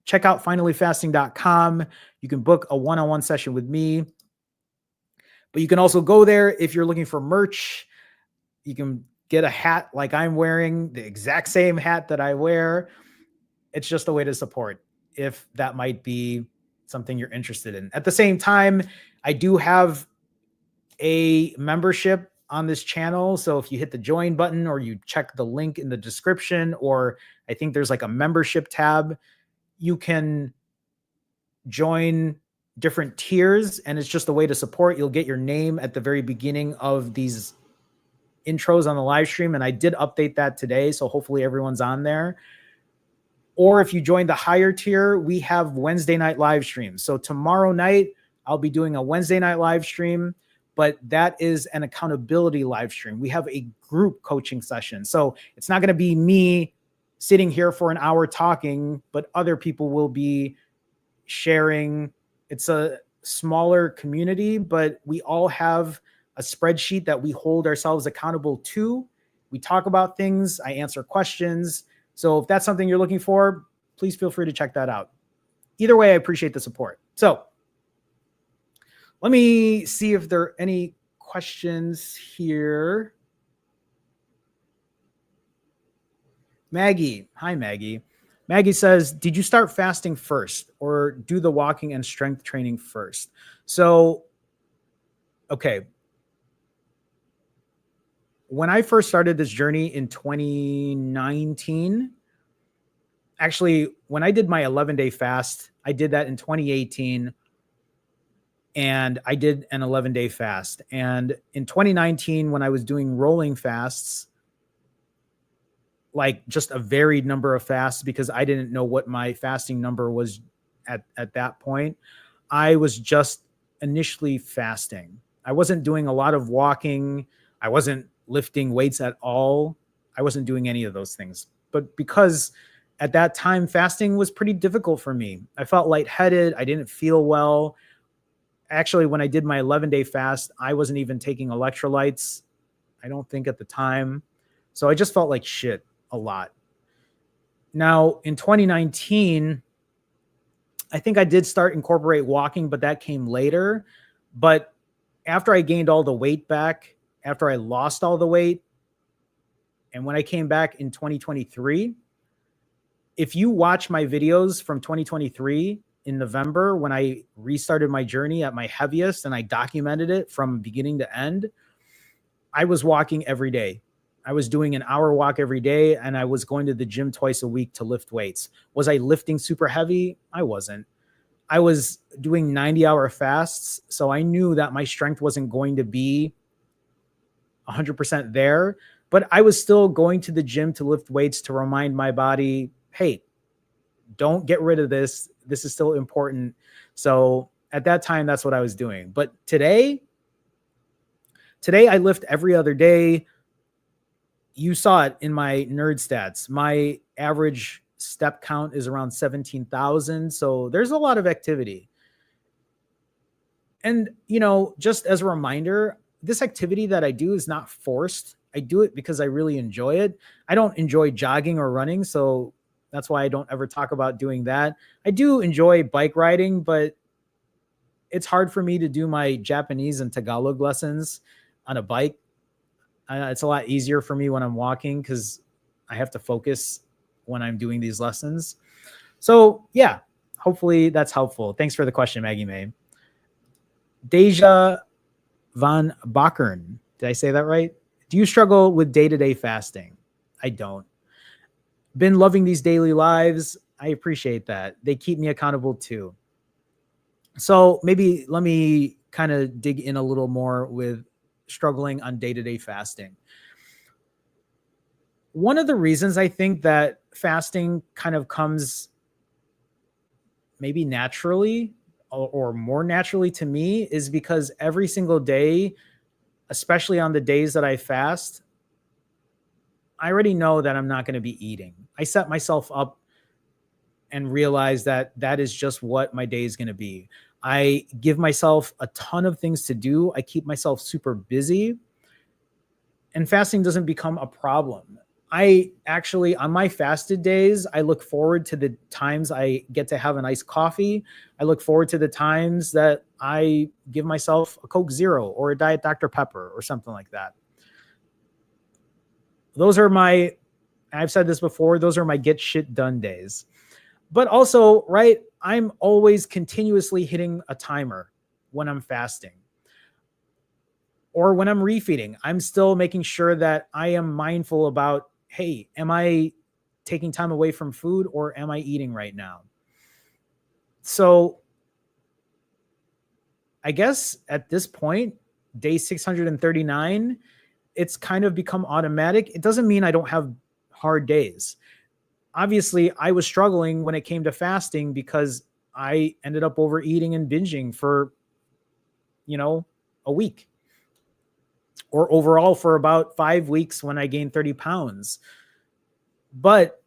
check out finallyfasting.com. You can book a one-on-one session with me, but you can also go there if you're looking for merch. You can get a hat like I'm wearing, the exact same hat that I wear. It's just a way to support if that might be something you're interested in. At the same time, I do have a membership on this channel. So if you hit the join button or you check the link in the description, or I think there's like a membership tab, you can join different tiers, and it's just a way to support. You'll get your name at the very beginning of these intros on the live stream, and I did update that today, so hopefully everyone's on there. Or if you join the higher tier, we have Wednesday night live streams. So tomorrow night, I'll be doing a Wednesday night live stream, but that is an accountability live stream. We have a group coaching session. So it's not going to be me sitting here for an hour talking, but other people will be sharing. It's a smaller community, but we all have a spreadsheet that we hold ourselves accountable to. We talk about things. I answer questions. So if that's something you're looking for, please feel free to check that out. Either way, I appreciate the support. So let me see if there are any questions here. Maggie. Hi, Maggie. Maggie says, did you start fasting first or do the walking and strength training first? So, okay. When I first started this journey in 2019, actually, when I did my 11-day fast, I did that in 2018, and I did an 11-day fast. And in 2019, when I was doing rolling fasts, like just a varied number of fasts, because I didn't know what my fasting number was at that point, I was just initially fasting. I wasn't doing a lot of walking. I wasn't lifting weights at all. I wasn't doing any of those things. But because at that time, fasting was pretty difficult for me. I felt lightheaded. I didn't feel well. Actually, when I did my 11-day fast, I wasn't even taking electrolytes, I don't think, at the time. So I just felt like shit a lot. Now, in 2019, I think I did start incorporate walking, but that came later. But after I gained all the weight back, after I lost all the weight, and when I came back in 2023, if you watch my videos from 2023 in November, when I restarted my journey at my heaviest and I documented it from beginning to end, I was walking every day. I was doing an hour walk every day, and I was going to the gym twice a week to lift weights. Was I lifting super heavy? I wasn't. I was doing 90-hour fasts, so I knew that my strength wasn't going to be 100% there, but I was still going to the gym to lift weights to remind my body, hey, don't get rid of this. This is still important. So at that time, that's what I was doing. But today I lift every other day. You saw it in my nerd stats. My average step count is around 17,000. So there's a lot of activity. And, just as a reminder, this activity that I do is not forced. I do it because I really enjoy it. I don't enjoy jogging or running, so that's why I don't ever talk about doing that. I do enjoy bike riding, but it's hard for me to do my Japanese and Tagalog lessons on a bike. It's a lot easier for me when I'm walking because I have to focus when I'm doing these lessons. So yeah, hopefully that's helpful. Thanks for the question, Maggie May. Deja Van Bakern. Did I say that right? Do you struggle with day-to-day fasting? I don't. Been loving these daily lives. I appreciate that. They keep me accountable too. So maybe let me kind of dig in a little more with struggling on day-to-day fasting. One of the reasons I think that fasting kind of comes maybe naturally or more naturally to me is because every single day, especially on the days that I fast, I already know that I'm not going to be eating. I set myself up and realize that that is just what my day is going to be. I give myself a ton of things to do. I keep myself super busy. and fasting doesn't become a problem. I actually, on my fasted days, I look forward to the times I get to have a nice coffee. I look forward to the times that I give myself a Coke Zero or a Diet Dr. Pepper or something like that. Those are my, I've said this before, those are my get shit done days. But also, right, I'm always continuously hitting a timer when I'm fasting or when I'm refeeding. I'm still making sure that I am mindful about, hey, am I taking time away from food or am I eating right now? So I guess at this point, day 639, it's kind of become automatic. It doesn't mean I don't have hard days. Obviously, I was struggling when it came to fasting because I ended up overeating and binging for, a week, or overall for about 5 weeks when I gained 30 pounds. But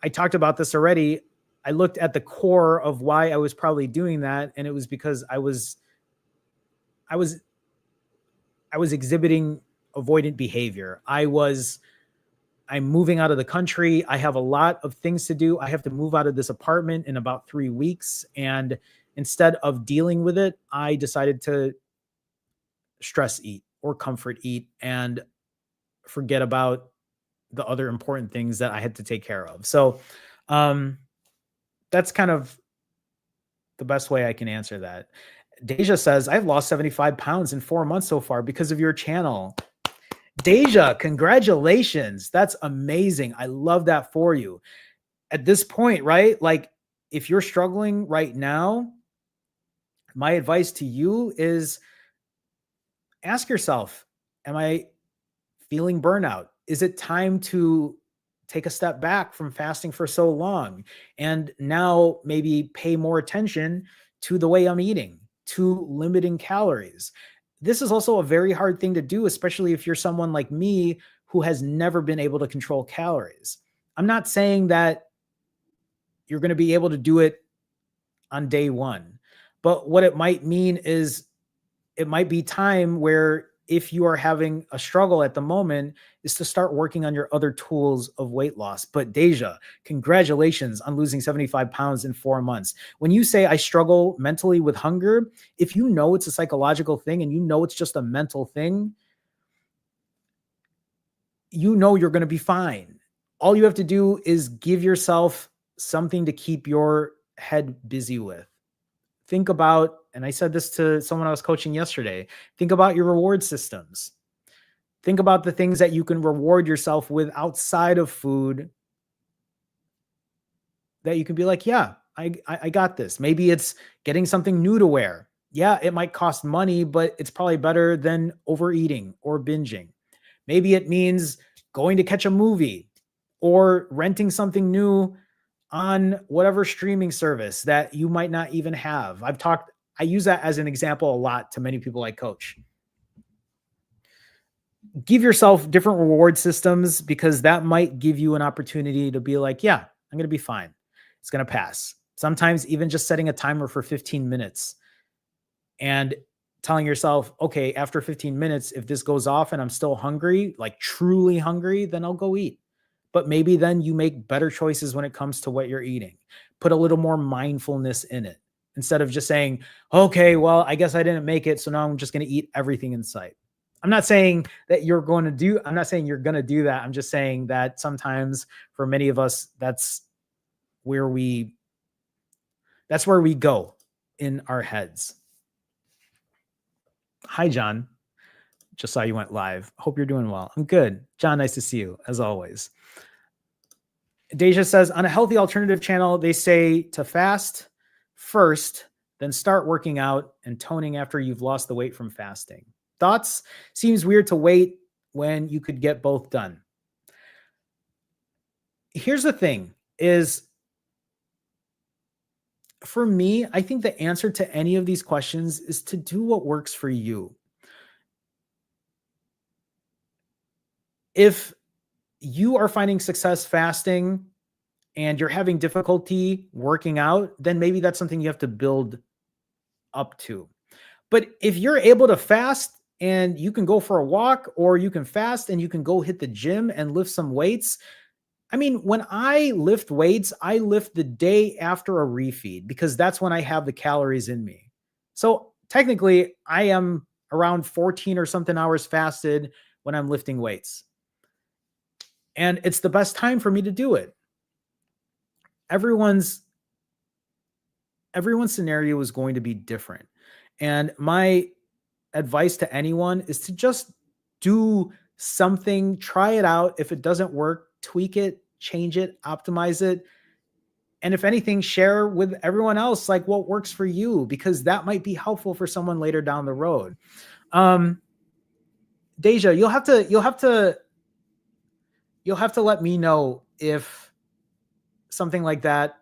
I talked about this already. I looked at the core of why I was probably doing that, and it was because I was exhibiting avoidant behavior. I'm moving out of the country. I have a lot of things to do. I have to move out of this apartment in about 3 weeks. And instead of dealing with it, I decided to stress eat or comfort eat and forget about the other important things that I had to take care of. So that's kind of the best way I can answer that. Deja says, I've lost 75 pounds in 4 months so far because of your channel. Deja, congratulations. That's amazing. I love that for you. At this point, right? Like, if you're struggling right now, my advice to you is ask yourself, am I feeling burnout? Is it time to take a step back from fasting for so long and now maybe pay more attention to the way I'm eating, to limiting calories? This is also a very hard thing to do, especially if you're someone like me who has never been able to control calories. I'm not saying that you're going to be able to do it on day one, but what it might mean is it might be time where, if you are having a struggle at the moment, is to start working on your other tools of weight loss. But Deja, congratulations on losing 75 pounds in 4 months. When you say I struggle mentally with hunger, if you know it's a psychological thing and you know it's just a mental thing, you know you're going to be fine. All you have to do is give yourself something to keep your head busy with. Think about, and I said this to someone I was coaching yesterday, think about your reward systems. Think about the things that you can reward yourself with outside of food that you can be like, yeah, I got this. Maybe it's getting something new to wear. Yeah, it might cost money, but it's probably better than overeating or binging. Maybe it means going to catch a movie or renting something new on whatever streaming service that you might not even have. I use that as an example a lot to many people I coach. Give yourself different reward systems because that might give you an opportunity to be like, yeah, I'm going to be fine. It's going to pass. Sometimes even just setting a timer for 15 minutes and telling yourself, okay, after 15 minutes, if this goes off and I'm still hungry, like truly hungry, then I'll go eat. But maybe then you make better choices when it comes to what you're eating. Put a little more mindfulness in it instead of just saying, okay, well, I guess I didn't make it, so now I'm just going to eat everything in sight. I'm not saying you're going to do that. I'm just saying that sometimes for many of us, that's where we go in our heads. Hi, John. Just saw you went live. Hope you're doing well. I'm good. John, nice to see you, as always. Deja says, on a healthy alternative channel, they say to fast first, then start working out and toning after you've lost the weight from fasting. Thoughts? Seems weird to wait when you could get both done. Here's the thing is, for me, I think the answer to any of these questions is to do what works for you. If you are finding success fasting and you're having difficulty working out, then maybe that's something you have to build up to. But if you're able to fast and you can go for a walk or you can fast and you can go hit the gym and lift some weights. I mean, when I lift weights, I lift the day after a refeed because that's when I have the calories in me. So technically, I am around 14 or something hours fasted when I'm lifting weights. And it's the best time for me to do it. Everyone's everyone's scenario is going to be different. And my advice to anyone is to just do something, try it out. If it doesn't work, tweak it, change it, optimize it. And if anything, share with everyone else like what works for you, because that might be helpful for someone later down the road. Deja, you'll have to let me know if something like that,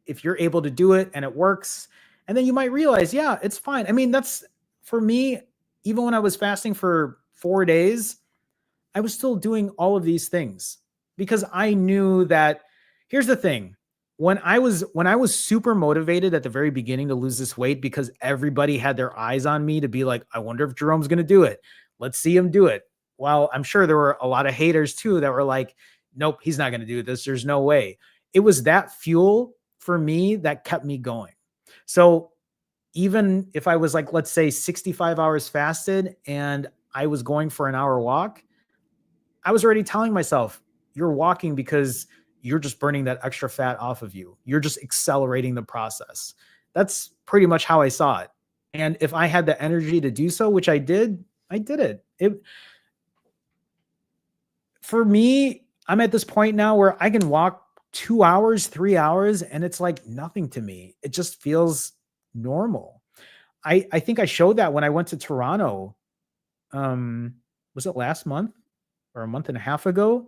if you're able to do it and it works, and then you might realize, yeah, it's fine. I mean, that's for me, even when I was fasting for 4 days, I was still doing all of these things because I knew that here's the thing. When I was super motivated at the very beginning to lose this weight because everybody had their eyes on me to be like, I wonder if Jerome's going to do it. Let's see him do it. Well, I'm sure there were a lot of haters too that were like, nope, he's not going to do this. There's no way. It was that fuel for me that kept me going. So even if I was like, let's say 65 hours fasted and I was going for an hour walk, I was already telling myself, you're walking because you're just burning that extra fat off of you. You're just accelerating the process. That's pretty much how I saw it. And if I had the energy to do so, which I did it. For me, I'm at this point now where I can walk 2 hours, 3 hours, and it's like nothing to me. It just feels normal. I think I showed that when I went to Toronto. Was it last month or a month and a half ago?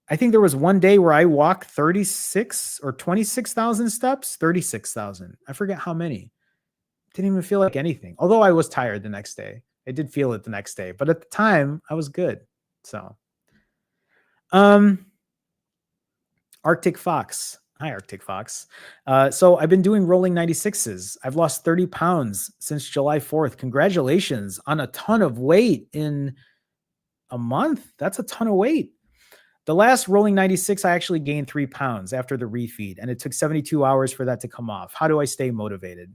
I think there was one day where I walked 36 or 26,000 steps, 36,000. I forget how many. Didn't even feel like anything. Although I was tired the next day. I did feel it the next day, but at the time I was good. So, um, Arctic Fox. Hi, Arctic Fox. So I've been doing rolling 96s. I've lost 30 pounds since July 4th. Congratulations on a ton of weight in a month. That's a ton of weight. The last rolling 96, I actually gained 3 pounds after the refeed, and it took 72 hours for that to come off. How do I stay motivated?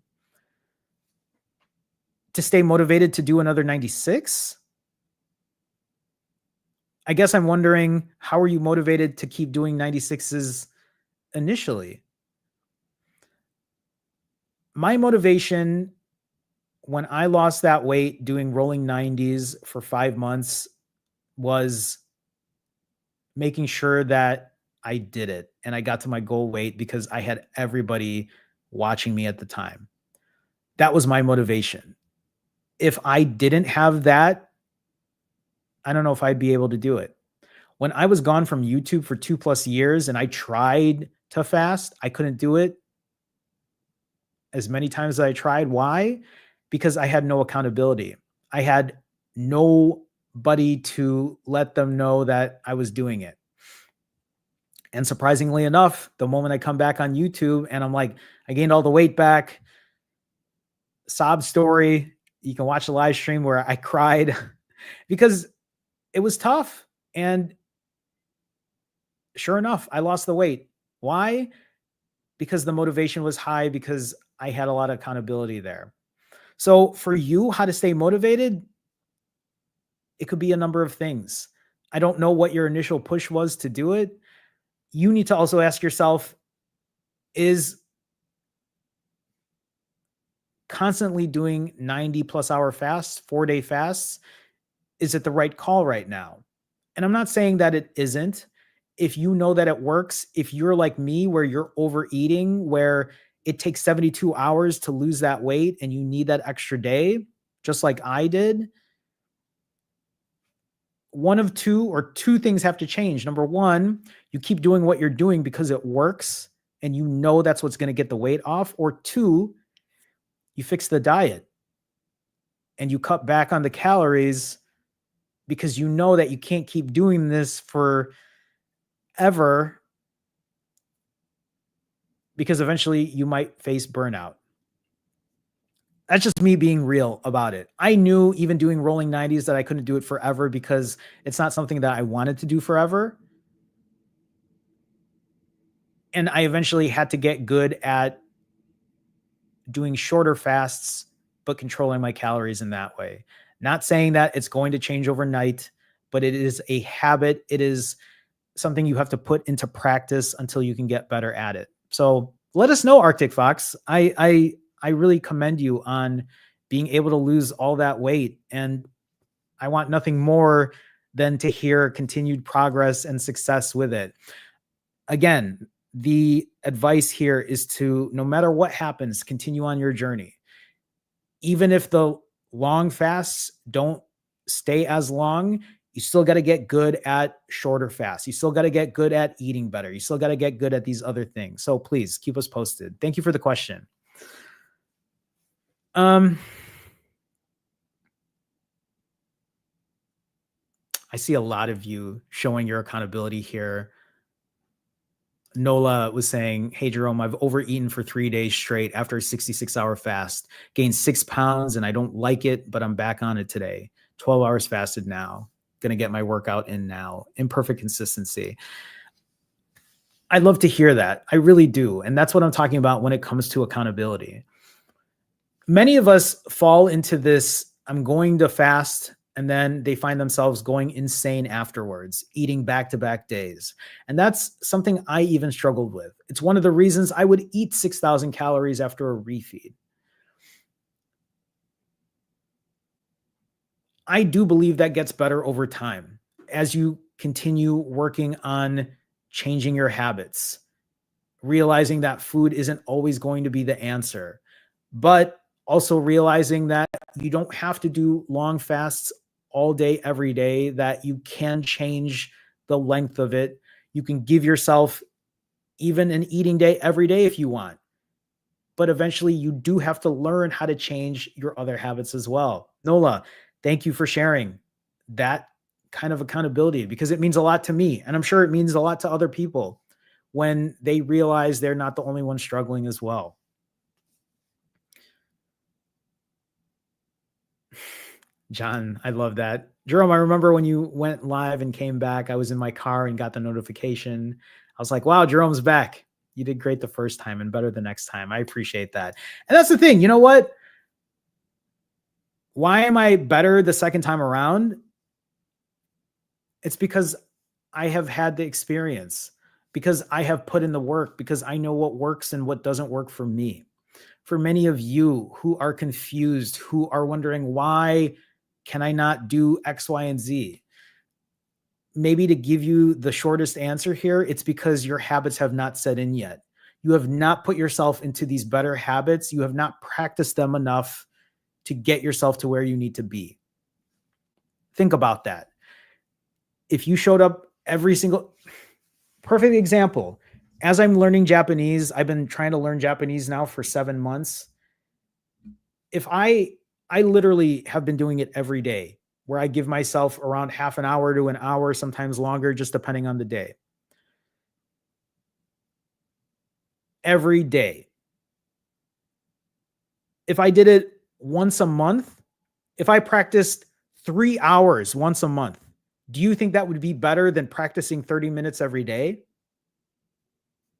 To stay motivated to do another 96? I guess I'm wondering, how are you motivated to keep doing 96s initially? My motivation when I lost that weight doing rolling 90s for 5 months was making sure that I did it and I got to my goal weight because I had everybody watching me at the time. That was my motivation. If I didn't have that, I don't know if I'd be able to do it. When I was gone from YouTube for 2+ years and I tried to fast, I couldn't do it as many times as I tried. Why? Because I had no accountability. I had nobody to let them know that I was doing it. And surprisingly enough, the moment I come back on YouTube and I'm like, I gained all the weight back, sob story. You can watch the live stream where I cried because it was tough. And sure enough, I lost the weight. Why? Because the motivation was high, because I had a lot of accountability there. So for you, how to stay motivated, it could be a number of things. I don't know what your initial push was to do it. You need to also ask yourself, is constantly doing 90+ hour fasts, 4-day fasts, is it the right call right now? And I'm not saying that it isn't. If you know that it works, if you're like me, where you're overeating, where it takes 72 hours to lose that weight and you need that extra day, just like I did, one of two things have to change. Number one, you keep doing what you're doing because it works and you know that's what's going to get the weight off. Or two, you fix the diet and you cut back on the calories because you know that you can't keep doing this forever, because eventually you might face burnout. That's just me being real about it. I knew even doing rolling 90s that I couldn't do it forever because it's not something that I wanted to do forever. And I eventually had to get good at doing shorter fasts, but controlling my calories in that way. Not saying that it's going to change overnight, but it is a habit. It is something you have to put into practice until you can get better at it. So let us know, Arctic Fox. I really commend you on being able to lose all that weight. And I want nothing more than to hear continued progress and success with it. Again, the advice here is to, no matter what happens, continue on your journey. Even if the long fasts don't stay as long, you still got to get good at shorter fasts. You still got to get good at eating better. You still got to get good at these other things. So please keep us posted. Thank you for the question. I see a lot of you showing your accountability here. Nola was saying, hey, Jerome, I've overeaten for 3 days straight after a 66-hour fast, gained 6 pounds, and I don't like it, but I'm back on it today. 12 hours fasted now. Going to get my workout in now. Imperfect consistency. I love to hear that. I really do. And that's what I'm talking about when it comes to accountability. Many of us fall into this, I'm going to fast, and then they find themselves going insane afterwards, eating back-to-back days. And that's something I even struggled with. It's one of the reasons I would eat 6,000 calories after a refeed. I do believe that gets better over time as you continue working on changing your habits, realizing that food isn't always going to be the answer, but also realizing that you don't have to do long fasts all day, every day, that you can change the length of it. You can give yourself even an eating day every day if you want. But eventually you do have to learn how to change your other habits as well. Nola, thank you for sharing that kind of accountability, because it means a lot to me. And I'm sure it means a lot to other people when they realize they're not the only one struggling as well. John, I love that. Jerome, I remember when you went live and came back, I was in my car and got the notification. I was like, wow, Jerome's back. You did great the first time and better the next time. I appreciate that. And that's the thing. You know what? Why am I better the second time around? It's because I have had the experience, because I have put in the work, because I know what works and what doesn't work for me. For many of you who are confused, who are wondering, why can I not do X, Y, and Z? Maybe to give you the shortest answer here, it's because your habits have not set in yet. You have not put yourself into these better habits. You have not practiced them enough to get yourself to where you need to be. Think about that. If you showed up every single, perfect example, as I'm learning Japanese, I've been trying to learn Japanese now for 7 months. If I literally have been doing it every day, where I give myself around half an hour to an hour, sometimes longer, just depending on the day. Every day. If I did it once a month, if I practiced 3 hours once a month, do you think that would be better than practicing 30 minutes every day?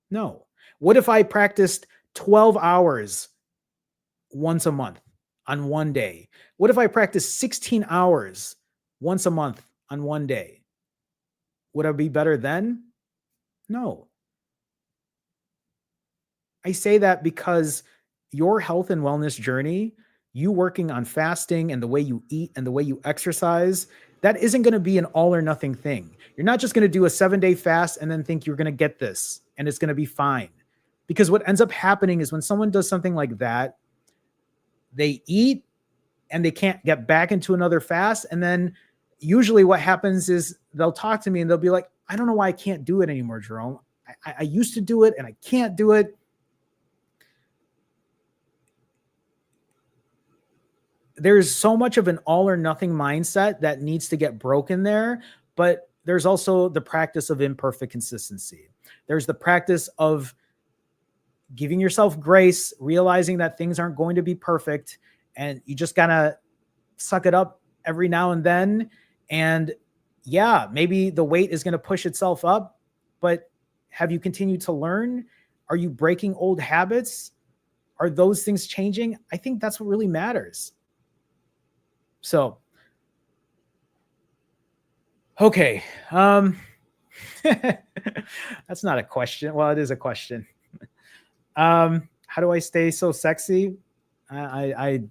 No. What if I practiced 12 hours once a month on one day? What if I practiced 16 hours once a month on one day? Would I be better then? No. I say that because your health and wellness journey, you working on fasting and the way you eat and the way you exercise, that isn't going to be an all or nothing thing. You're not just going to do a 7-day fast and then think you're going to get this and it's going to be fine. Because what ends up happening is when someone does something like that, they eat and they can't get back into another fast. And then usually what happens is they'll talk to me and they'll be like, I don't know why I can't do it anymore, Jerome. I used to do it and I can't do it. There's so much of an all or nothing mindset that needs to get broken there, but there's also the practice of imperfect consistency. There's the practice of giving yourself grace, realizing that things aren't going to be perfect, and you just gotta suck it up every now and then. And yeah, maybe the weight is going to push itself up, but have you continued to learn? Are you breaking old habits? Are those things changing? I think that's what really matters. So, okay. That's not a question. Well, it is a question. How do I stay so sexy? I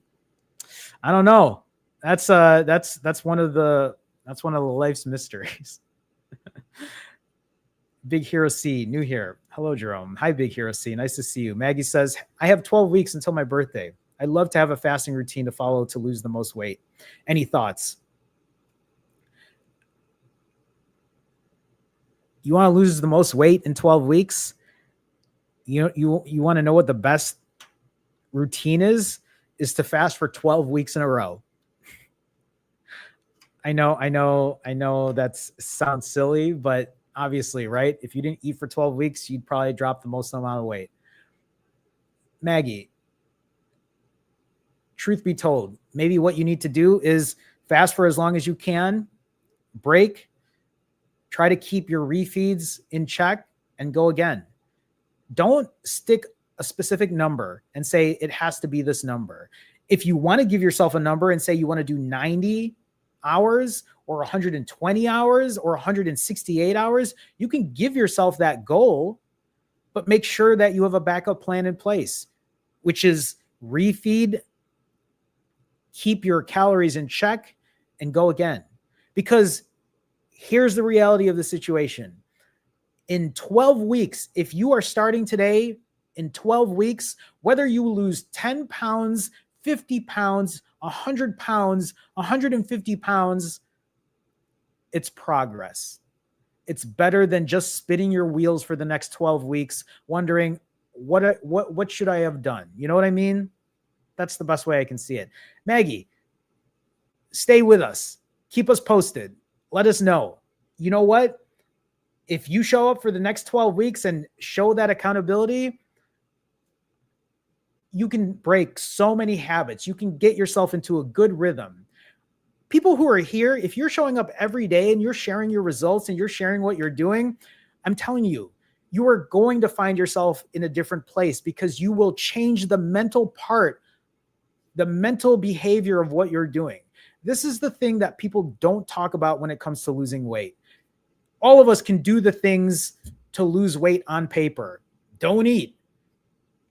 don't know. That's one of the life's mysteries. Big Hero C, new here. Hello, Jerome. Hi, Big Hero C. Nice to see you. Maggie says, I have 12 weeks until my birthday. I'd love to have a fasting routine to follow to lose the most weight. Any thoughts? You want to lose the most weight in 12 weeks? You want to know what the best routine is to fast for 12 weeks in a row. I know that sounds silly, but obviously, right? If you didn't eat for 12 weeks, you'd probably drop the most amount of weight. Maggie, truth be told, maybe what you need to do is fast for as long as you can, break, try to keep your refeeds in check, and go again. Don't stick a specific number and say it has to be this number. If you want to give yourself a number and say you want to do 90 hours or 120 hours or 168 hours, you can give yourself that goal, but make sure that you have a backup plan in place, which is refeed, keep your calories in check, and go again. Because here's the reality of the situation. In 12 weeks, if you are starting today, in 12 weeks, whether you lose 10 pounds, 50 pounds, 100 pounds, 150 pounds, it's progress. It's better than just spinning your wheels for the next 12 weeks, wondering what should I have done? You know what I mean? That's the best way I can see it. Maggie, stay with us. Keep us posted. Let us know. You know what? If you show up for the next 12 weeks and show that accountability, you can break so many habits. You can get yourself into a good rhythm. People who are here, if you're showing up every day and you're sharing your results and you're sharing what you're doing, I'm telling you, you are going to find yourself in a different place because you will change the mental part, the mental behavior of what you're doing. This is the thing that people don't talk about when it comes to losing weight. All of us can do the things to lose weight on paper. Don't eat,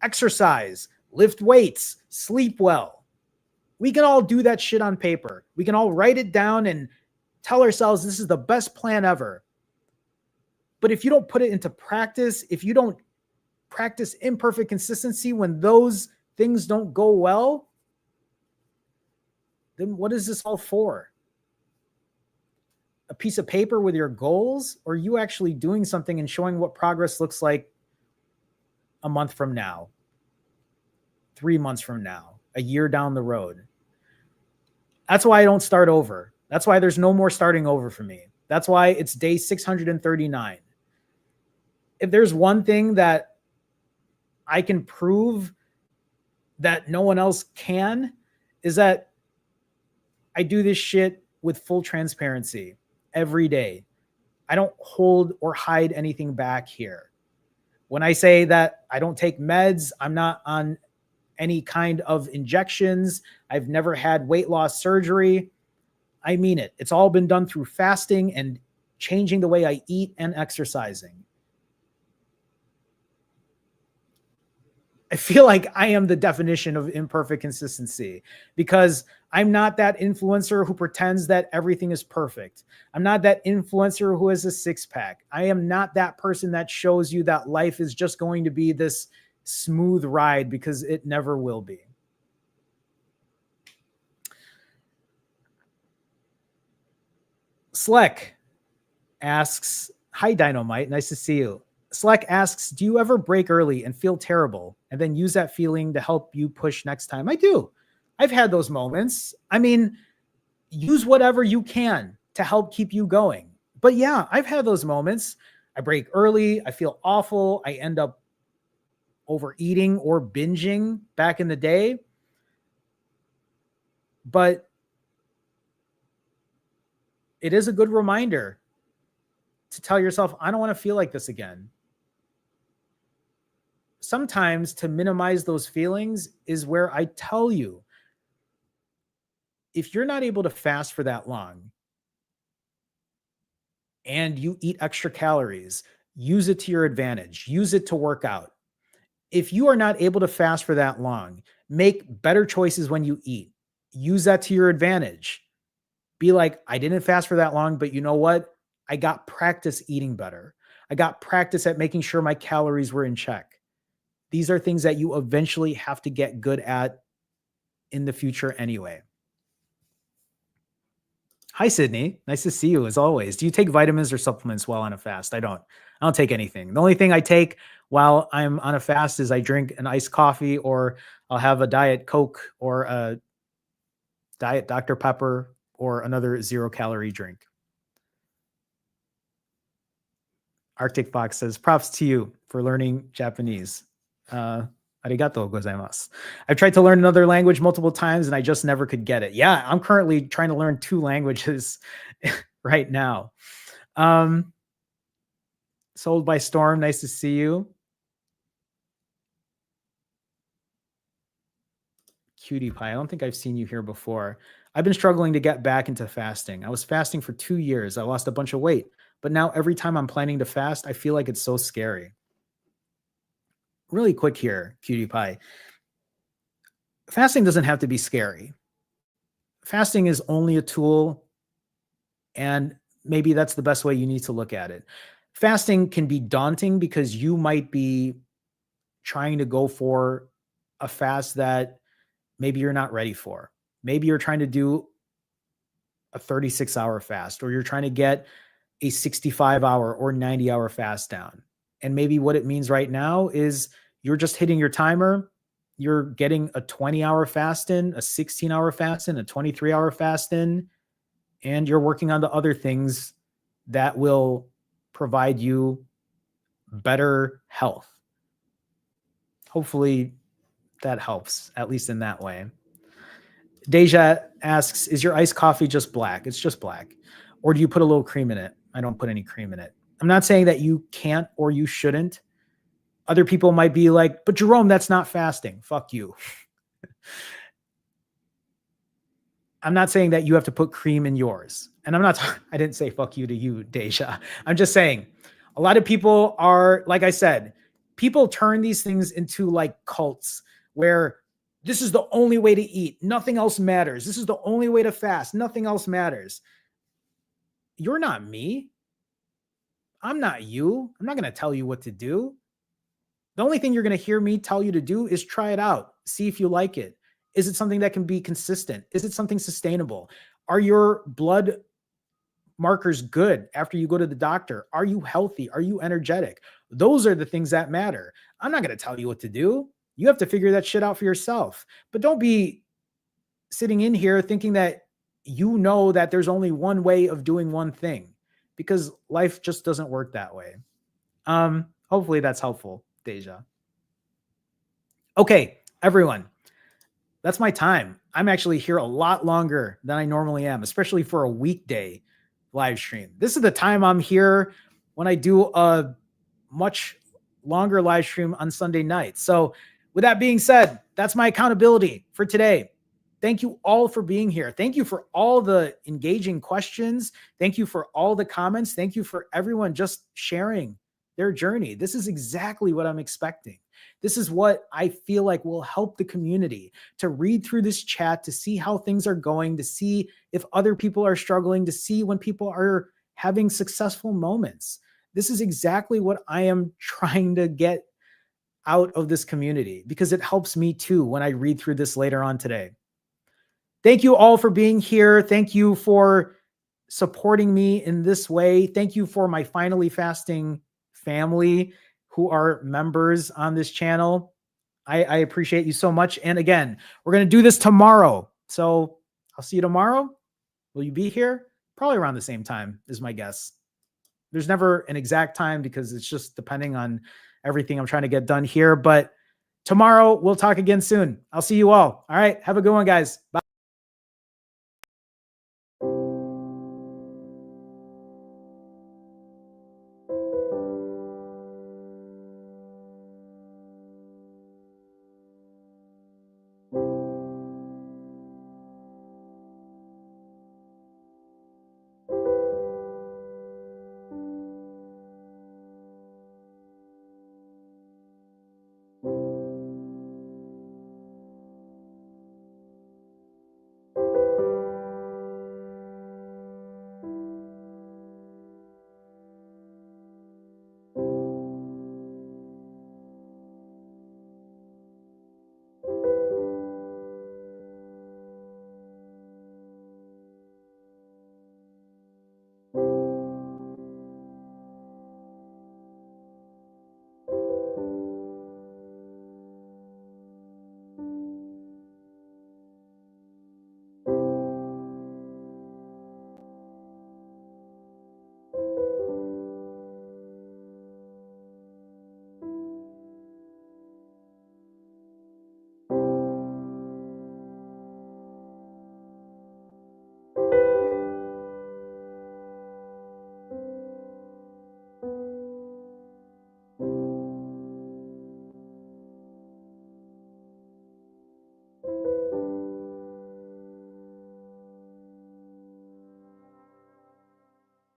exercise, lift weights, sleep well. We can all do that shit on paper. We can all write it down and tell ourselves this is the best plan ever. But if you don't put it into practice, if you don't practice imperfect consistency when those things don't go well, then what is this all for? A piece of paper with your goals, or you actually doing something and showing what progress looks like a month from now, 3 months from now, a year down the road? That's why I don't start over. That's why there's no more starting over for me. That's why it's day 639. If there's one thing that I can prove that no one else can, is that I do this shit with full transparency every day. I don't hold or hide anything back here. When I say that I don't take meds, I'm not on any kind of injections, I've never had weight loss surgery, I mean it. It's all been done through fasting and changing the way I eat and exercising. I feel like I am the definition of imperfect consistency because I'm not that influencer who pretends that everything is perfect. I'm not that influencer who has a six-pack. I am not that person that shows you that life is just going to be this smooth ride, because it never will be. Sleck asks, hi Dynamite, nice to see you. Sleck asks, do you ever break early and feel terrible and then use that feeling to help you push next time? I do. I've had those moments. I mean, use whatever you can to help keep you going. But yeah, I've had those moments. I break early. I feel awful. I end up overeating or binging back in the day. But it is a good reminder to tell yourself, I don't want to feel like this again. Sometimes to minimize those feelings is where I tell you, if you're not able to fast for that long and you eat extra calories, use it to your advantage, use it to work out. If you are not able to fast for that long, make better choices when you eat. Use that to your advantage. Be like, I didn't fast for that long, but you know what? I got practice eating better. I got practice at making sure my calories were in check. These are things that you eventually have to get good at in the future anyway. Hi, Sydney. Nice to see you as always. Do you take vitamins or supplements while on a fast? I don't take anything. The only thing I take while I'm on a fast is I drink an iced coffee, or I'll have a Diet Coke or a Diet Dr. Pepper or another 0-calorie drink. Arctic Fox says, props to you for learning Japanese. Arigato gozaimasu. I've tried to learn another language multiple times and I just never could get it. Yeah, I'm currently trying to learn 2 languages right now. Sold by Storm, nice to see you. Cutie Pie, I don't think I've seen you here before. I've been struggling to get back into fasting. I was fasting for 2 years. I lost a bunch of weight, but now every time I'm planning to fast, I feel like it's so scary. Really quick here, Cutie Pie. Fasting doesn't have to be scary. Fasting is only a tool, and maybe that's the best way you need to look at it. Fasting can be daunting because you might be trying to go for a fast that maybe you're not ready for. Maybe you're trying to do a 36-hour fast, or you're trying to get a 65-hour or 90-hour fast down. And maybe what it means right now is you're just hitting your timer. You're getting a 20-hour fast in, a 16-hour fast in, a 23-hour fast in, and you're working on the other things that will provide you better health. Hopefully that helps, at least in that way. Deja asks, is your iced coffee just black? It's just black. Or do you put a little cream in it? I don't put any cream in it. I'm not saying that you can't or you shouldn't. Other people might be like, but Jerome, that's not fasting. Fuck you. I'm not saying that you have to put cream in yours. And I didn't say fuck you to you, Deja. I'm just saying a lot of people are, like I said, people turn these things into like cults where this is the only way to eat. Nothing else matters. This is the only way to fast. Nothing else matters. You're not me. I'm not you. I'm not going to tell you what to do. The only thing you're going to hear me tell you to do is try it out. See if you like it. Is it something that can be consistent? Is it something sustainable? Are your blood markers good after you go to the doctor? Are you healthy? Are you energetic? Those are the things that matter. I'm not going to tell you what to do. You have to figure that shit out for yourself. But don't be sitting in here thinking that you know that there's only one way of doing one thing, because life just doesn't work that way. Hopefully that's helpful, Deja. Okay, everyone. That's my time. I'm actually here a lot longer than I normally am, especially for a weekday live stream. This is the time I'm here when I do a much longer live stream on Sunday night. So with that being said, that's my accountability for today. Thank you all for being here. Thank you for all the engaging questions. Thank you for all the comments. Thank you for everyone just sharing their journey. This is exactly what I'm expecting. This is what I feel like will help the community to read through this chat, to see how things are going, to see if other people are struggling, to see when people are having successful moments. This is exactly what I am trying to get out of this community, because it helps me too when I read through this later on today. Thank you all for being here. Thank you for supporting me in this way. Thank you for my Finally Fasting family who are members on this channel. I appreciate you so much. And again, we're going to do this tomorrow. So I'll see you tomorrow. Will you be here? Probably around the same time is my guess. There's never an exact time because it's just depending on everything I'm trying to get done here. But tomorrow we'll talk again soon. I'll see you all. All right. Have a good one, guys. Bye.